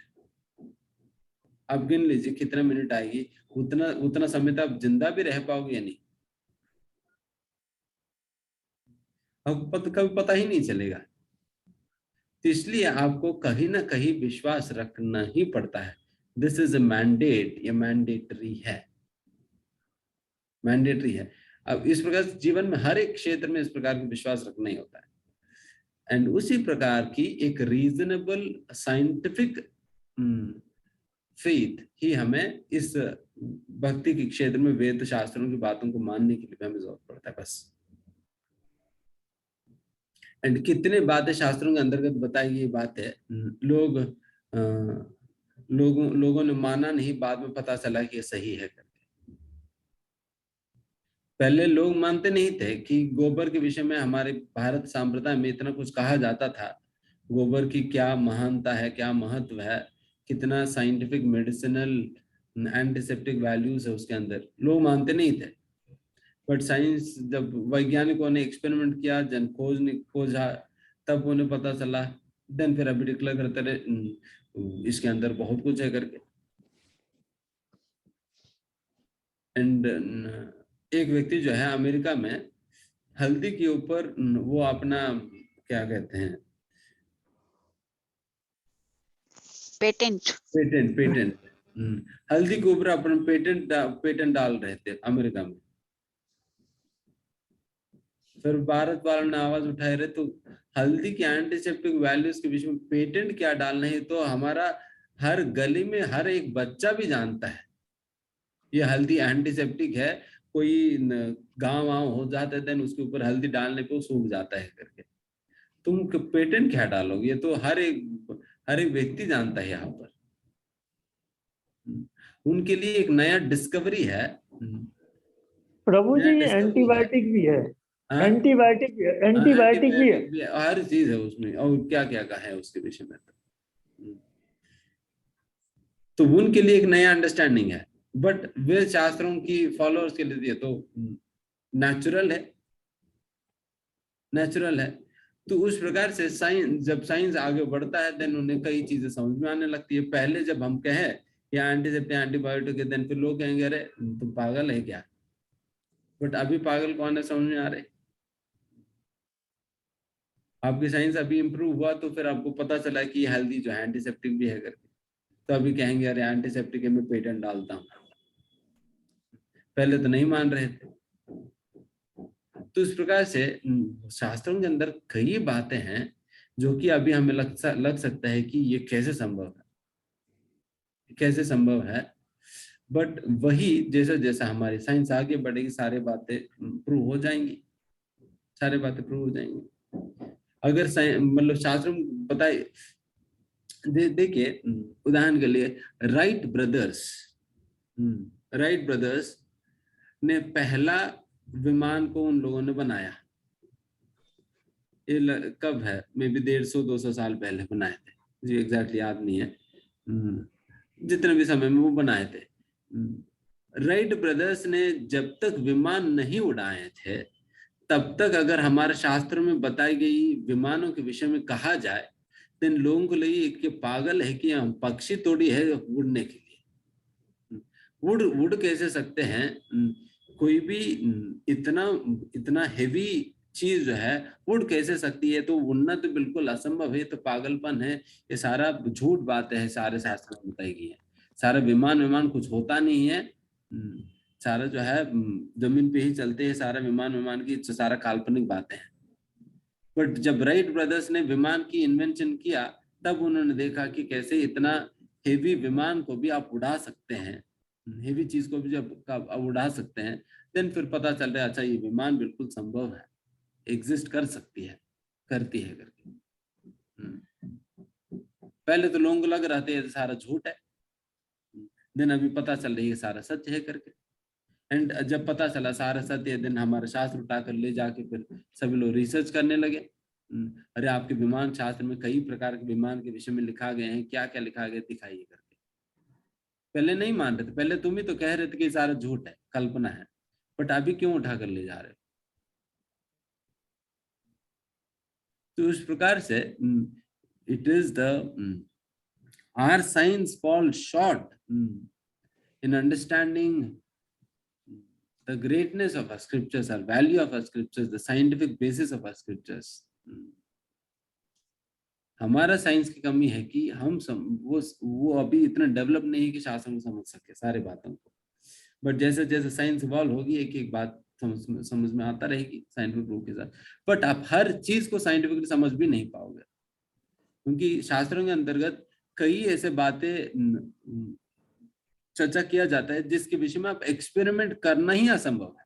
आप गिन लीजिए कितना मिनट आएगी। उतना समय तो आप जिंदा भी रह पाओगे या नहीं, आपको कभी पता ही नहीं चलेगा। तो इसलिए आपको कहीं ना कहीं विश्वास रखना ही पड़ता है। दिस इज अ मैंडेट, ये मैंडेटरी है। अब इस प्रकार जीवन में हर एक क्षेत्र में इस प्रकार का विश्वास रखना ही होता है। एंड उसी प्रकार की एक रीजनेबल साइंटिफिक फेथ ही हमें इस भक्ति के क्षेत्र में वेद शास्त्रों की बातों को मानने के लिए भी हमें जरूरत पड़ता है बस। एंड कितने बातें शास्त्रों के अंतर्गत बताई गई बात है, लोगों ने माना नहीं, बाद में पता चला कि ये सही है करके। पहले लोग मानते नहीं थे कि गोबर के विषय में हमारे भारत संप्रदाय में इतना कुछ कहा जाता था, गोबर की क्या महानता है, क्या महत्व है, कितना साइंटिफिक मेडिसिनल एंटीसेप्टिक वैल्यूज है उसके अंदर, लोग मानते नहीं थे। बट साइंस, जब वैज्ञानिकों ने एक्सपेरिमेंट किया, जन खोजा, तब उन्हें पता चला, देन फिर अभी डिक्लेयर करते रहे इसके अंदर बहुत कुछ है करके। एंड एक व्यक्ति जो है अमेरिका में हल्दी के ऊपर वो अपना क्या कहते हैं, पेटेंट हल्दी के ऊपर अपना पेटेंट डाल रहे थे अमेरिका में। फिर भारत वालों ने आवाज उठाए रहे, तो हल्दी की एंटीसेप्टिक वैल्यूज के बीच में पेटेंट क्या डालना है, तो हमारा हर गली में हर एक बच्चा भी जानता है ये हल्दी एंटीसेप्टिक है। कोई गांव हो जाता है देन उसके ऊपर हल्दी डालने पे वो सूख जाता है करके, तुम पेटेंट क्या डालोगे, ये तो हर एक व्यक्ति जानता है। यहाँ पर उनके लिए एक नया डिस्कवरी है। प्रभु जी ये एंटीबायोटिक भी है, एंटीबायोटिक भी है, हर चीज है उसमें, और क्या क्या का है उसके विषय में। तो उनके लिए एक नया अंडरस्टैंडिंग है, बट वेद शास्त्रों की फॉलोअर्स के लिए तो नेचुरल है। तो उस प्रकार से साइंस, जब साइंस आगे बढ़ता है देन उन्हें कई चीजें समझ में आने लगती है। पहले जब हम कहें या एंटीसेप्टिक एंटीबायोटिक है, देन फिर लोग कहेंगे अरे तुम पागल है क्या, बट अभी पागल कौन है समझ में आ रहे। आपकी साइंस अभी इंप्रूव हुआ तो फिर आपको पता चला कि हेल्दी जो है एंटीसेप्टिक भी है करके, तो अभी कहेंगे अरे एंटीसेप्टिक में पेटेंट डालता हूँ, पहले तो नहीं मान रहे थे। तो इस प्रकार से शास्त्रों के अंदर कई बातें हैं जो कि अभी हमें लग सकता है कि ये कैसे संभव है, बट वही जैसा जैसा हमारी साइंस आगे बढ़ेगी सारी बातें प्रूव हो जाएंगी। अगर मतलब शास्त्रों बताए, देखिए उदाहरण के लिए राइट ब्रदर्स ने पहला विमान को उन लोगों ने बनाया। ये कब है, मे बी 150-200 साल पहले बनाए थे, जी एग्जैक्टली याद नहीं है, जितने भी समय में वो बनाए थे। राइट ब्रदर्स ने जब तक विमान नहीं उड़ाए थे तब तक अगर हमारे शास्त्र में बताई गई विमानों के विषय में कहा जाए तो लोगों को लगे कि पागल है कि हम पक्षी तोड़ी है उड़ने के लिए, उड़ कैसे सकते हैं, कोई भी इतना हेवी चीज जो है उड़ कैसे सकती है, तो उड़ना तो बिल्कुल असंभव है, तो पागलपन है, ये सारा झूठ बात है, सारे शास्त्र में बताई गई है। सारा विमान कुछ होता नहीं है, सारा जो है जमीन पे ही चलते हैं, सारा विमान की सारा काल्पनिक बातें हैं। बट जब राइट ब्रदर्स ने विमान की इन्वेंशन किया तब उन्होंने देखा कि कैसे इतना हेवी विमान को भी आप उड़ा सकते हैं, हेवी चीज को भी जब आप उड़ा सकते हैं, देन फिर पता चल रहा है अच्छा ये विमान बिल्कुल संभव है, एग्जिस्ट करती है करके। पहले तो लोगों को लग रहा था ये सारा झूठ है, देन अभी पता चल रही है सारा सच है करके। एंड जब पता चला सारा सत्य, दिन हमारे शास्त्र उठाकर ले जाके फिर सभी लोग रिसर्च करने लगे। अरे आपके विमान शास्त्र में कई प्रकार के विमान के विषय में लिखा गए हैं, क्या क्या लिखा गया दिखाइए करके। पहले नहीं मान रहे थे, पहले तुम ही तो कह रहे थे कि सारा झूठ है, कल्पना है, बट अभी क्यों उठाकर ले जा रहे हो। तो इस प्रकार से it is the our science fall short in understanding the greatness of our scriptures, our value of our scriptures, the scientific basis of our scriptures. हमारा साइंस की कमी है कि हम वो अभी इतना डेवलप नहीं है कि शास्त्रों को समझ सके सारी बातों को। बट जैसे जैसे साइंस इवॉल्व होगी एक एक बात समझ में आता रहेगी साइंटिफिक प्रूफ के साथ। बट आप हर चीज को साइंटिफिकली समझ भी नहीं पाओगे, क्योंकि शास्त्रों के अंतर्गत कई ऐसे बातें चर्चा किया जाता है जिसके विषय में आप एक्सपेरिमेंट करना ही असंभव है।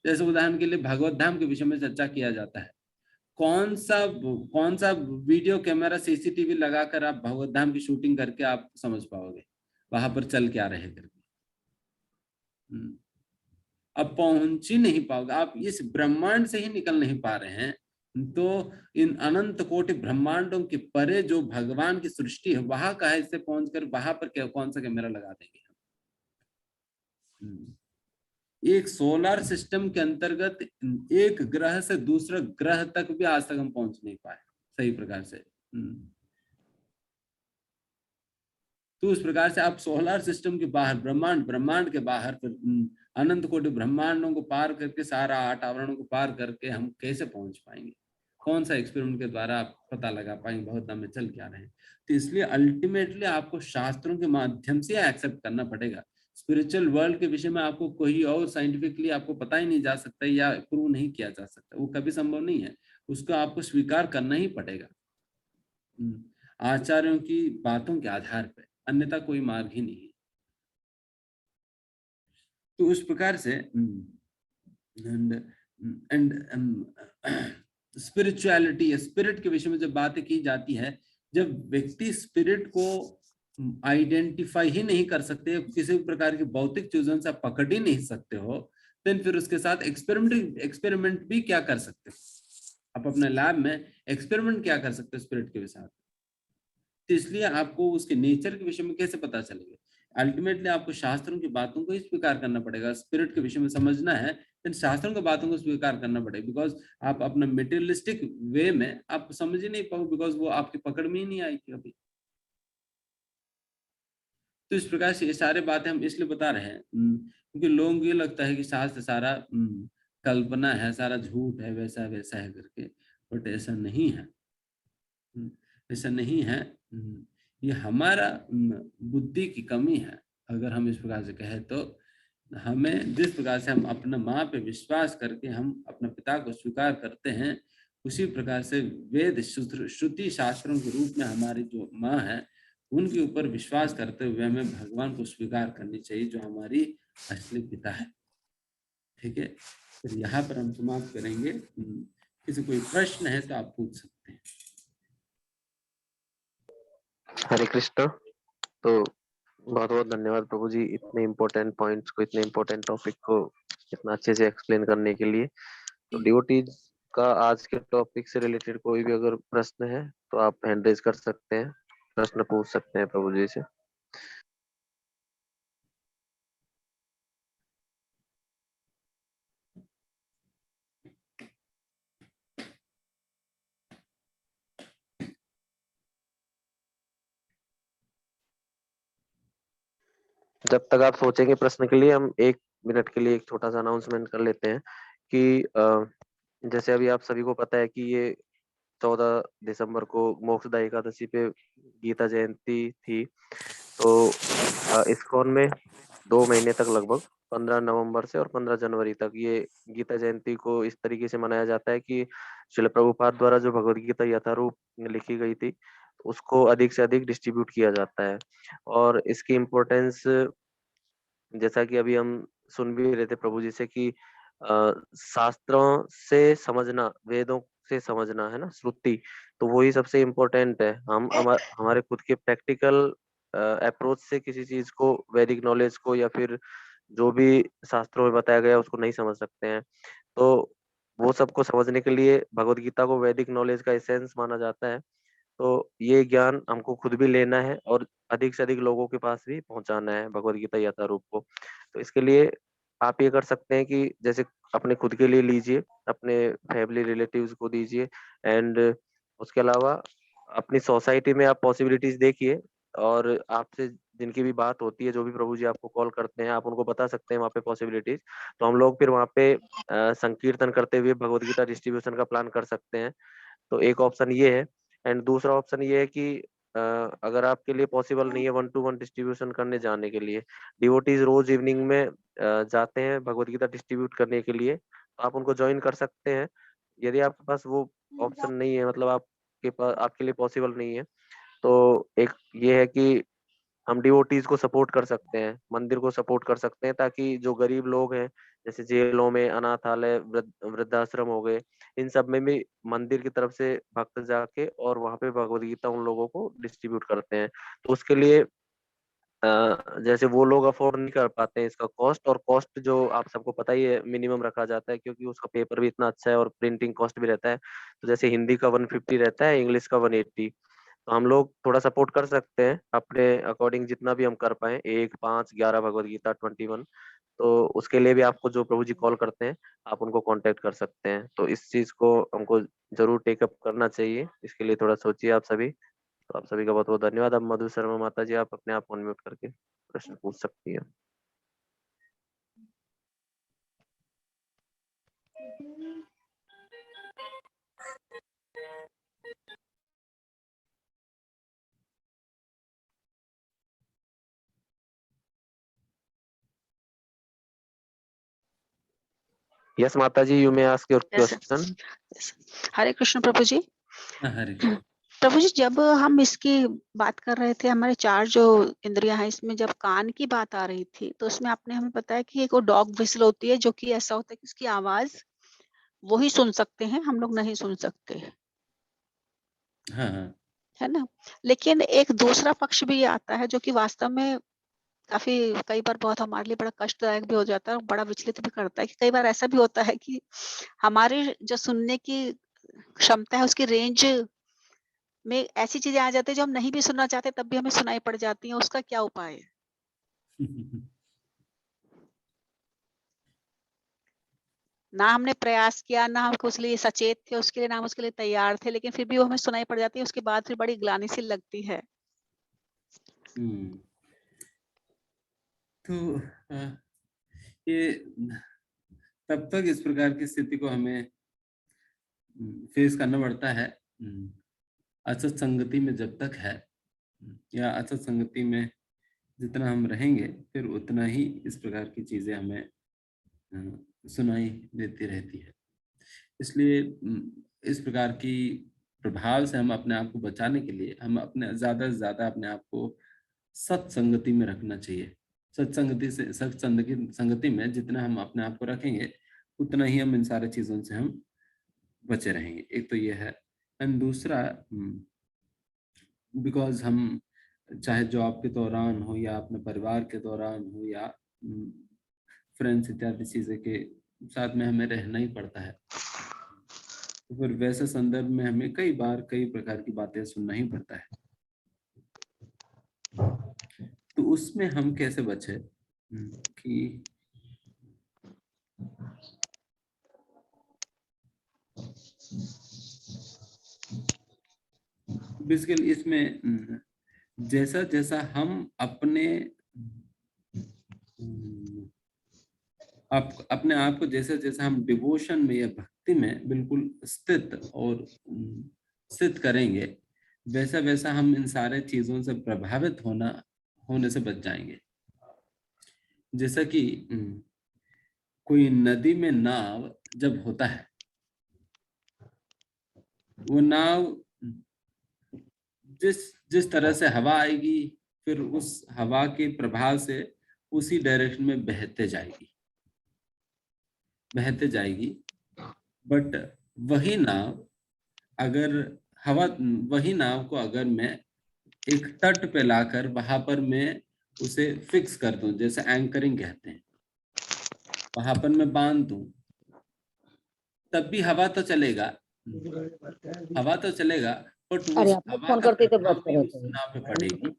जैसे उदाहरण के लिए भगवत धाम के विषय में चर्चा किया जाता है, कौन सा वीडियो कैमरा सीसीटीवी लगाकर आप भगवत धाम की शूटिंग करके आप समझ पाओगे वहां पर चल क्या रहे करके? अब पहुंच ही नहीं पाओगे, आप इस ब्रह्मांड से ही निकल नहीं पा रहे हैं, तो इन अनंत कोटि ब्रह्मांडों के परे जो भगवान की सृष्टि है वहां का है, इससे पहुंचकर वहां पर कौन सा कैमरा लगा देंगे हम? एक सोलर सिस्टम के अंतर्गत एक ग्रह से दूसरे ग्रह तक भी आज तक हम पहुंच नहीं पाए सही प्रकार से। तो उस प्रकार से आप सोलर सिस्टम के बाहर, ब्रह्मांड के बाहर, फिर अनंत कोटि ब्रह्मांडों को पार करके, सारा 8 आवरणों को पार करके हम कैसे पहुंच पाएंगे? कौन सा एक्सपेरिमेंट के द्वारा आप पता लगा पाएंगे भगवत धाम में चल क्या रहे हैं? तो इसलिए अल्टीमेटली आपको शास्त्रों के माध्यम से एक्सेप्ट करना पड़ेगा। स्पिरिचुअल वर्ल्ड के विषय में आपको कोई और साइंटिफिकली आपको पता ही नहीं जा सकता या प्रूव नहीं किया जा सकता, वो कभी संभव नहीं है, उसको आपको स्वीकार करना ही पड़ेगा आचार्यों की बातों के आधार पर, अन्यथा कोई मार्ग ही नहीं है। तो उस प्रकार से स्पिरिचुअलिटी, स्पिरिट के विषय में जब बातें की जाती है, जब व्यक्ति स्पिरिट को आइडेंटिफाई ही नहीं कर सकते, किसी भी प्रकार की भौतिक चीजों से आप पकड़ ही नहीं सकते हो, तो फिर उसके साथ एक्सपेरिमेंट भी क्या कर सकते हो? आप अपने लैब में एक्सपेरिमेंट क्या कर सकते हो स्पिरिट के साथ? तो इसलिए आपको उसके नेचर के विषय में कैसे पता चलेगा? अल्टीमेटली आपको शास्त्रों की बातों को ही स्वीकार करना पड़ेगा। स्पिरिट के विषय में समझना है तो शास्त्रों की बातों को स्वीकार करना पड़ेगा, बिकॉज आप अपना मटेरियलिस्टिक वे में आप समझ ही नहीं पाओगे, बिकॉज वो आपकी पकड़ में ही नहीं आएगी अभी। तो इस प्रकार से ये सारे बातें हम इसलिए बता रहे हैं क्योंकि लोगों को ये लगता है कि शास्त्र सारा कल्पना है, सारा झूठ है, वैसा वैसा है करके, बट ऐसा नहीं है। ऐसा नहीं है, ये हमारा बुद्धि की कमी है। अगर हम इस प्रकार से कहें तो हमें जिस प्रकार से हम अपने माँ पे विश्वास करके हम अपने पिता को स्वीकार करते हैं, उसी प्रकार से वेद श्रुति शास्त्रों के रूप में हमारी जो माँ है उनके ऊपर विश्वास करते हुए हमें भगवान को स्वीकार करनी चाहिए जो हमारी असली पिता है। ठीक है, फिर यहाँ पर हम समाप्त करेंगे। किसी कोई प्रश्न है तो आप पूछ सकते हैं। हरे कृष्ण। तो बहुत बहुत धन्यवाद प्रभु जी, इतने इम्पोर्टेंट पॉइंट्स को, इतने इम्पोर्टेंट टॉपिक को इतना अच्छे से एक्सप्लेन करने के लिए। तो डिवोटीज का आज के टॉपिक से रिलेटेड कोई भी अगर प्रश्न है तो आप हैंड रेज कर सकते हैं, प्रश्न पूछ सकते हैं प्रभु जी से। जब तक आप सोचेंगे प्रश्न के लिए, हम 1 मिनट के लिए एक छोटा सा अनाउंसमेंट कर लेते हैं कि जैसे अभी आप सभी को पता है कि ये 14 दिसंबर को मोक्षदा एकादशी पे गीता जयंती थी। तो इस्कॉन में 2 महीने तक, लगभग 15 नवंबर से और 15 जनवरी तक, ये गीता जयंती को इस तरीके से मनाया जाता है कि श्रील प्रभुपाद द्वारा जो भगवद गीता यथारूप लिखी गई थी उसको अधिक से अधिक डिस्ट्रीब्यूट किया जाता है। और इसकी इम्पोर्टेंस, जैसा कि अभी हम सुन भी रहे थे प्रभु जी से कि शास्त्रों से समझना, वेदों से समझना है ना, श्रुति, तो वही सबसे इम्पोर्टेंट है। हम हमारे खुद के प्रैक्टिकल अप्रोच से किसी चीज को, वैदिक नॉलेज को या फिर जो भी शास्त्रों में बताया गया उसको नहीं समझ सकते हैं। तो वो सबको समझने के लिए भगवत गीता को वैदिक नॉलेज का एसेंस माना जाता है। तो ये ज्ञान हमको खुद भी लेना है और अधिक से अधिक लोगों के पास भी पहुंचाना है भगवत गीता यथारूप को। तो इसके लिए आप ये कर सकते हैं कि जैसे अपने खुद के लिए लीजिए, अपने फैमिली रिलेटिव्स को दीजिए, एंड उसके अलावा अपनी सोसाइटी में आप पॉसिबिलिटीज देखिए, और आपसे जिनकी भी बात होती है, जो भी प्रभु जी आपको कॉल करते हैं, आप उनको बता सकते हैं वहाँ पे पॉसिबिलिटीज। तो हम लोग फिर वहाँ पे संकीर्तन करते हुए भगवत गीता डिस्ट्रीब्यूशन का प्लान कर सकते हैं। तो एक ऑप्शन ये है। एंड दूसरा ऑप्शन ये है कि अगर आपके लिए पॉसिबल नहीं है 1-to-1 डिस्ट्रीब्यूशन करने जाने के लिए, डिवोटीज रोज इवनिंग में जाते हैं भगवत गीता डिस्ट्रीब्यूट करने के लिए, तो आप उनको ज्वाइन कर सकते हैं। यदि आपके पास वो ऑप्शन नहीं है, मतलब आपके पास, आपके लिए पॉसिबल नहीं है, तो एक ये है कि हम डिवोटीज को सपोर्ट कर सकते हैं, मंदिर को सपोर्ट कर सकते हैं, ताकि जो गरीब लोग हैं, जैसे जेलों में, अनाथालय, वृद्धाश्रम हो गए, इन सब में भी मंदिर की तरफ से भक्त जाके और वहां पे भगवद गीता उन लोगों को डिस्ट्रीब्यूट करते हैं। तो उसके लिए जैसे वो लोग अफोर्ड नहीं कर पाते हैं इसका कॉस्ट, और कॉस्ट जो आप सबको पता ही है मिनिमम रखा जाता है, क्योंकि उसका पेपर भी इतना अच्छा है और प्रिंटिंग कॉस्ट भी रहता है। तो जैसे हिंदी का 150 रहता है, इंग्लिश का 180। तो हम लोग थोड़ा सपोर्ट कर सकते हैं अपने अकॉर्डिंग, जितना भी हम कर पाए, 1, 5, 11 भगवद गीता 21। तो उसके लिए भी आपको जो प्रभु जी कॉल करते हैं, आप उनको कांटेक्ट कर सकते हैं। तो इस चीज को हमको जरूर टेकअप करना चाहिए, इसके लिए थोड़ा सोचिए आप सभी। तो आप सभी का बहुत बहुत धन्यवाद। अब मधु शर्मा माता जी, आप अपने आप अनम्यूट करके प्रश्न पूछ सकती हैं। यस माता जी, you may ask your Yes, sir. Question. Yes. Hare Krishna प्रभु जी। हरे प्रभु जी, जब हम इसकी बात कर रहे थे, हमारे 4 जो इंद्रियां हैं, इसमें जब कान की बात आ रही थी, तो उसमें आपने हमें बताया कि एक वो डॉग विसल होती है, जो कि ऐसा होता है कि उसकी आवाज वो ही सुन सकते हैं, हम लोग नहीं सुन सकते, हाँ हाँ है ना? लेकिन एक दूसरा पक्ष भी आता है, जो कि वास्तव में काफी कई बार बहुत हमारे लिए बड़ा कष्टदायक भी हो जाता है और बड़ा विचलित भी करता है कि कई बार ऐसा भी होता है कि हमारे जो सुनने की क्षमता है, उसकी रेंज में ऐसी चीजें आ जाती है जो हम नहीं भी सुनना चाहते, तब भी हमें सुनाई पड़ जाती हैं। उसका क्या उपाय है? ना हमने प्रयास किया, ना हम उसके लिए सचेत थे, उसके लिए ना हम उसके लिए तैयार थे, लेकिन फिर भी वो हमें सुनाई पड़ जाती है। उसके बाद फिर बड़ी ग्लानि सी लगती है। तो ये तब तक इस प्रकार की स्थिति को हमें फेस करना पड़ता है असत संगति में जब तक है, या असत संगति में जितना हम रहेंगे, फिर उतना ही इस प्रकार की चीजें हमें सुनाई देती रहती है। इसलिए इस प्रकार की प्रभाव से हम अपने आप को बचाने के लिए हम अपने ज्यादा से ज्यादा अपने आप को सत्संगति में रखना चाहिए। सत्संगति में जितना हम अपने आप को रखेंगे, उतना ही हम इन सारे चीजों से हम बचे रहेंगे। एक तो ये है, एंड दूसरा, बिकॉज हम चाहे जॉब के दौरान हो या अपने परिवार के दौरान हो या फ्रेंड्स इत्यादि चीजें के साथ में हमें रहना ही पड़ता है, तो फिर वैसे संदर्भ में हमें कई बार कई प्रकार की बातें सुनना ही पड़ता है। तो उसमें हम कैसे बचे कि बेसिकली इसमें जैसा जैसा हम अपने अपने आप को जैसा जैसा हम डिवोशन में या भक्ति में बिल्कुल स्थित करेंगे, वैसा वैसा हम इन सारे चीजों से प्रभावित होने से बच जाएंगे। जैसा कि कोई नदी में नाव जब होता है, वो नाव जिस जिस तरह से हवा आएगी, फिर उस हवा के प्रभाव से उसी डायरेक्शन में बहते जाएगी। बट वही नाव को अगर मैं एक तट पे लाकर वहां पर मैं उसे फिक्स कर दूं, जैसे एंकरिंग कहते हैं, वहां पर मैं बांध दूं, तब भी हवा तो चलेगा, बट उस हवा का प्रभाव भी उस नाव पे पड़ेगी,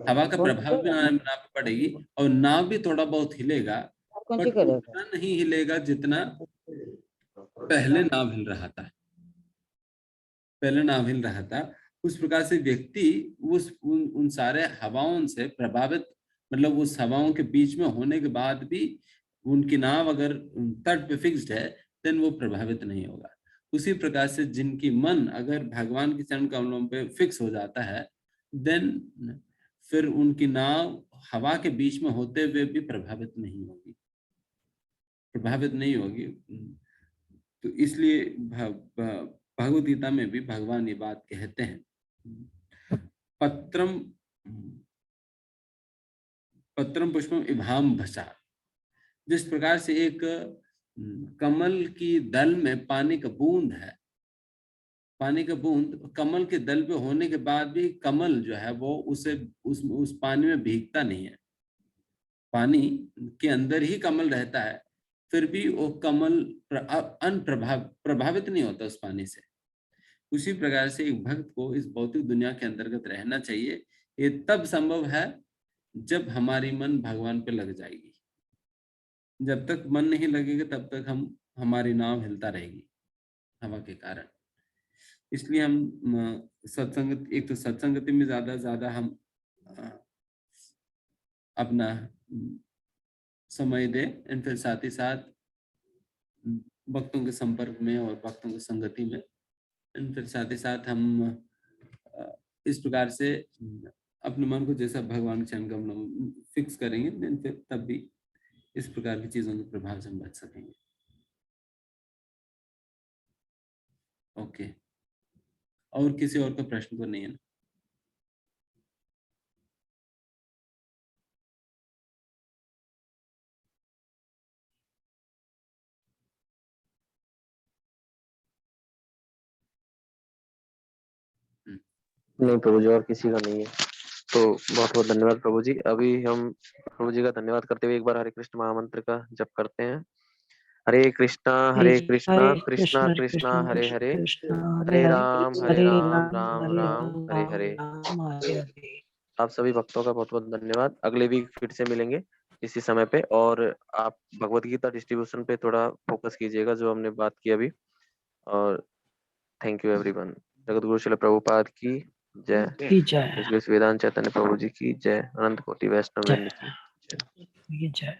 हवा का प्रभाव भी नाव पे पड़ेगी, और नाव भी थोड़ा बहुत हिलेगा, बट उतना नहीं हिलेगा जितना पहले नाव हिल रहा था। उस प्रकार से व्यक्ति उन सारे हवाओं से प्रभावित, मतलब उस हवाओं के बीच में होने के बाद भी उनकी नाव अगर तट पे फिक्स्ड है, देन वो प्रभावित नहीं होगा। उसी प्रकार से जिनकी मन अगर भगवान के चरण कमलों पे फिक्स हो जाता है, देन फिर उनकी नाव हवा के बीच में होते हुए भी प्रभावित नहीं होगी। तो इसलिए भगवद गीता में भी भगवान ये बात कहते हैं, पत्रम पत्रम पुष्पम इभाम भसा। जिस प्रकार से एक कमल की दल में पानी का बूंद है, पानी का बूंद कमल के दल पे होने के बाद भी कमल जो है वो उस पानी में भीगता नहीं है, पानी के अंदर ही कमल रहता है, फिर भी वो कमल प्रभावित नहीं होता उस पानी से। उसी प्रकार से एक भक्त को इस भौतिक दुनिया के अंतर्गत रहना चाहिए। ये तब संभव है जब हमारी मन भगवान पे लग जाएगी। जब तक मन नहीं लगेगा तब तक हमारी नाव हिलता रहेगी हवा के कारण। इसलिए हम सत्संग, एक तो सत्संगति में ज्यादा हम अपना समय दें, एंड फिर साथ ही साथ भक्तों के संपर्क में और भक्तों की संगति में, एंड फिर साथ ही साथ हम इस प्रकार से अपने मन को जैसा भगवान के चरण कमलों में फिक्स करेंगे, देन फिर तब भी इस प्रकार की चीजों के प्रभाव से हम बच सकेंगे। ओके, और किसी और का प्रश्न तो नहीं है ना? नहीं प्रभु जी, और किसी का नहीं है। तो बहुत बहुत धन्यवाद प्रभु जी। अभी हम प्रभु जी का धन्यवाद करते हुए एक बार हरे कृष्ण महामंत्र का जप करते हैं। हरे कृष्णा कृष्णा कृष्णा हरे हरे, हरे राम राम राम हरे हरे। आप सभी भक्तों का बहुत बहुत धन्यवाद। अगले वीक फिर से मिलेंगे इसी समय पे, और आप भगवत गीता डिस्ट्रीब्यूशन पे थोड़ा फोकस कीजिएगा जो हमने बात की अभी। और thank you everyone. Jagat Guru Srila Prabhupada की जय। जय वेदांत चैतन्य प्रभु जी की जय। अनंत कोटि वैष्णव वृंद की जय। जय।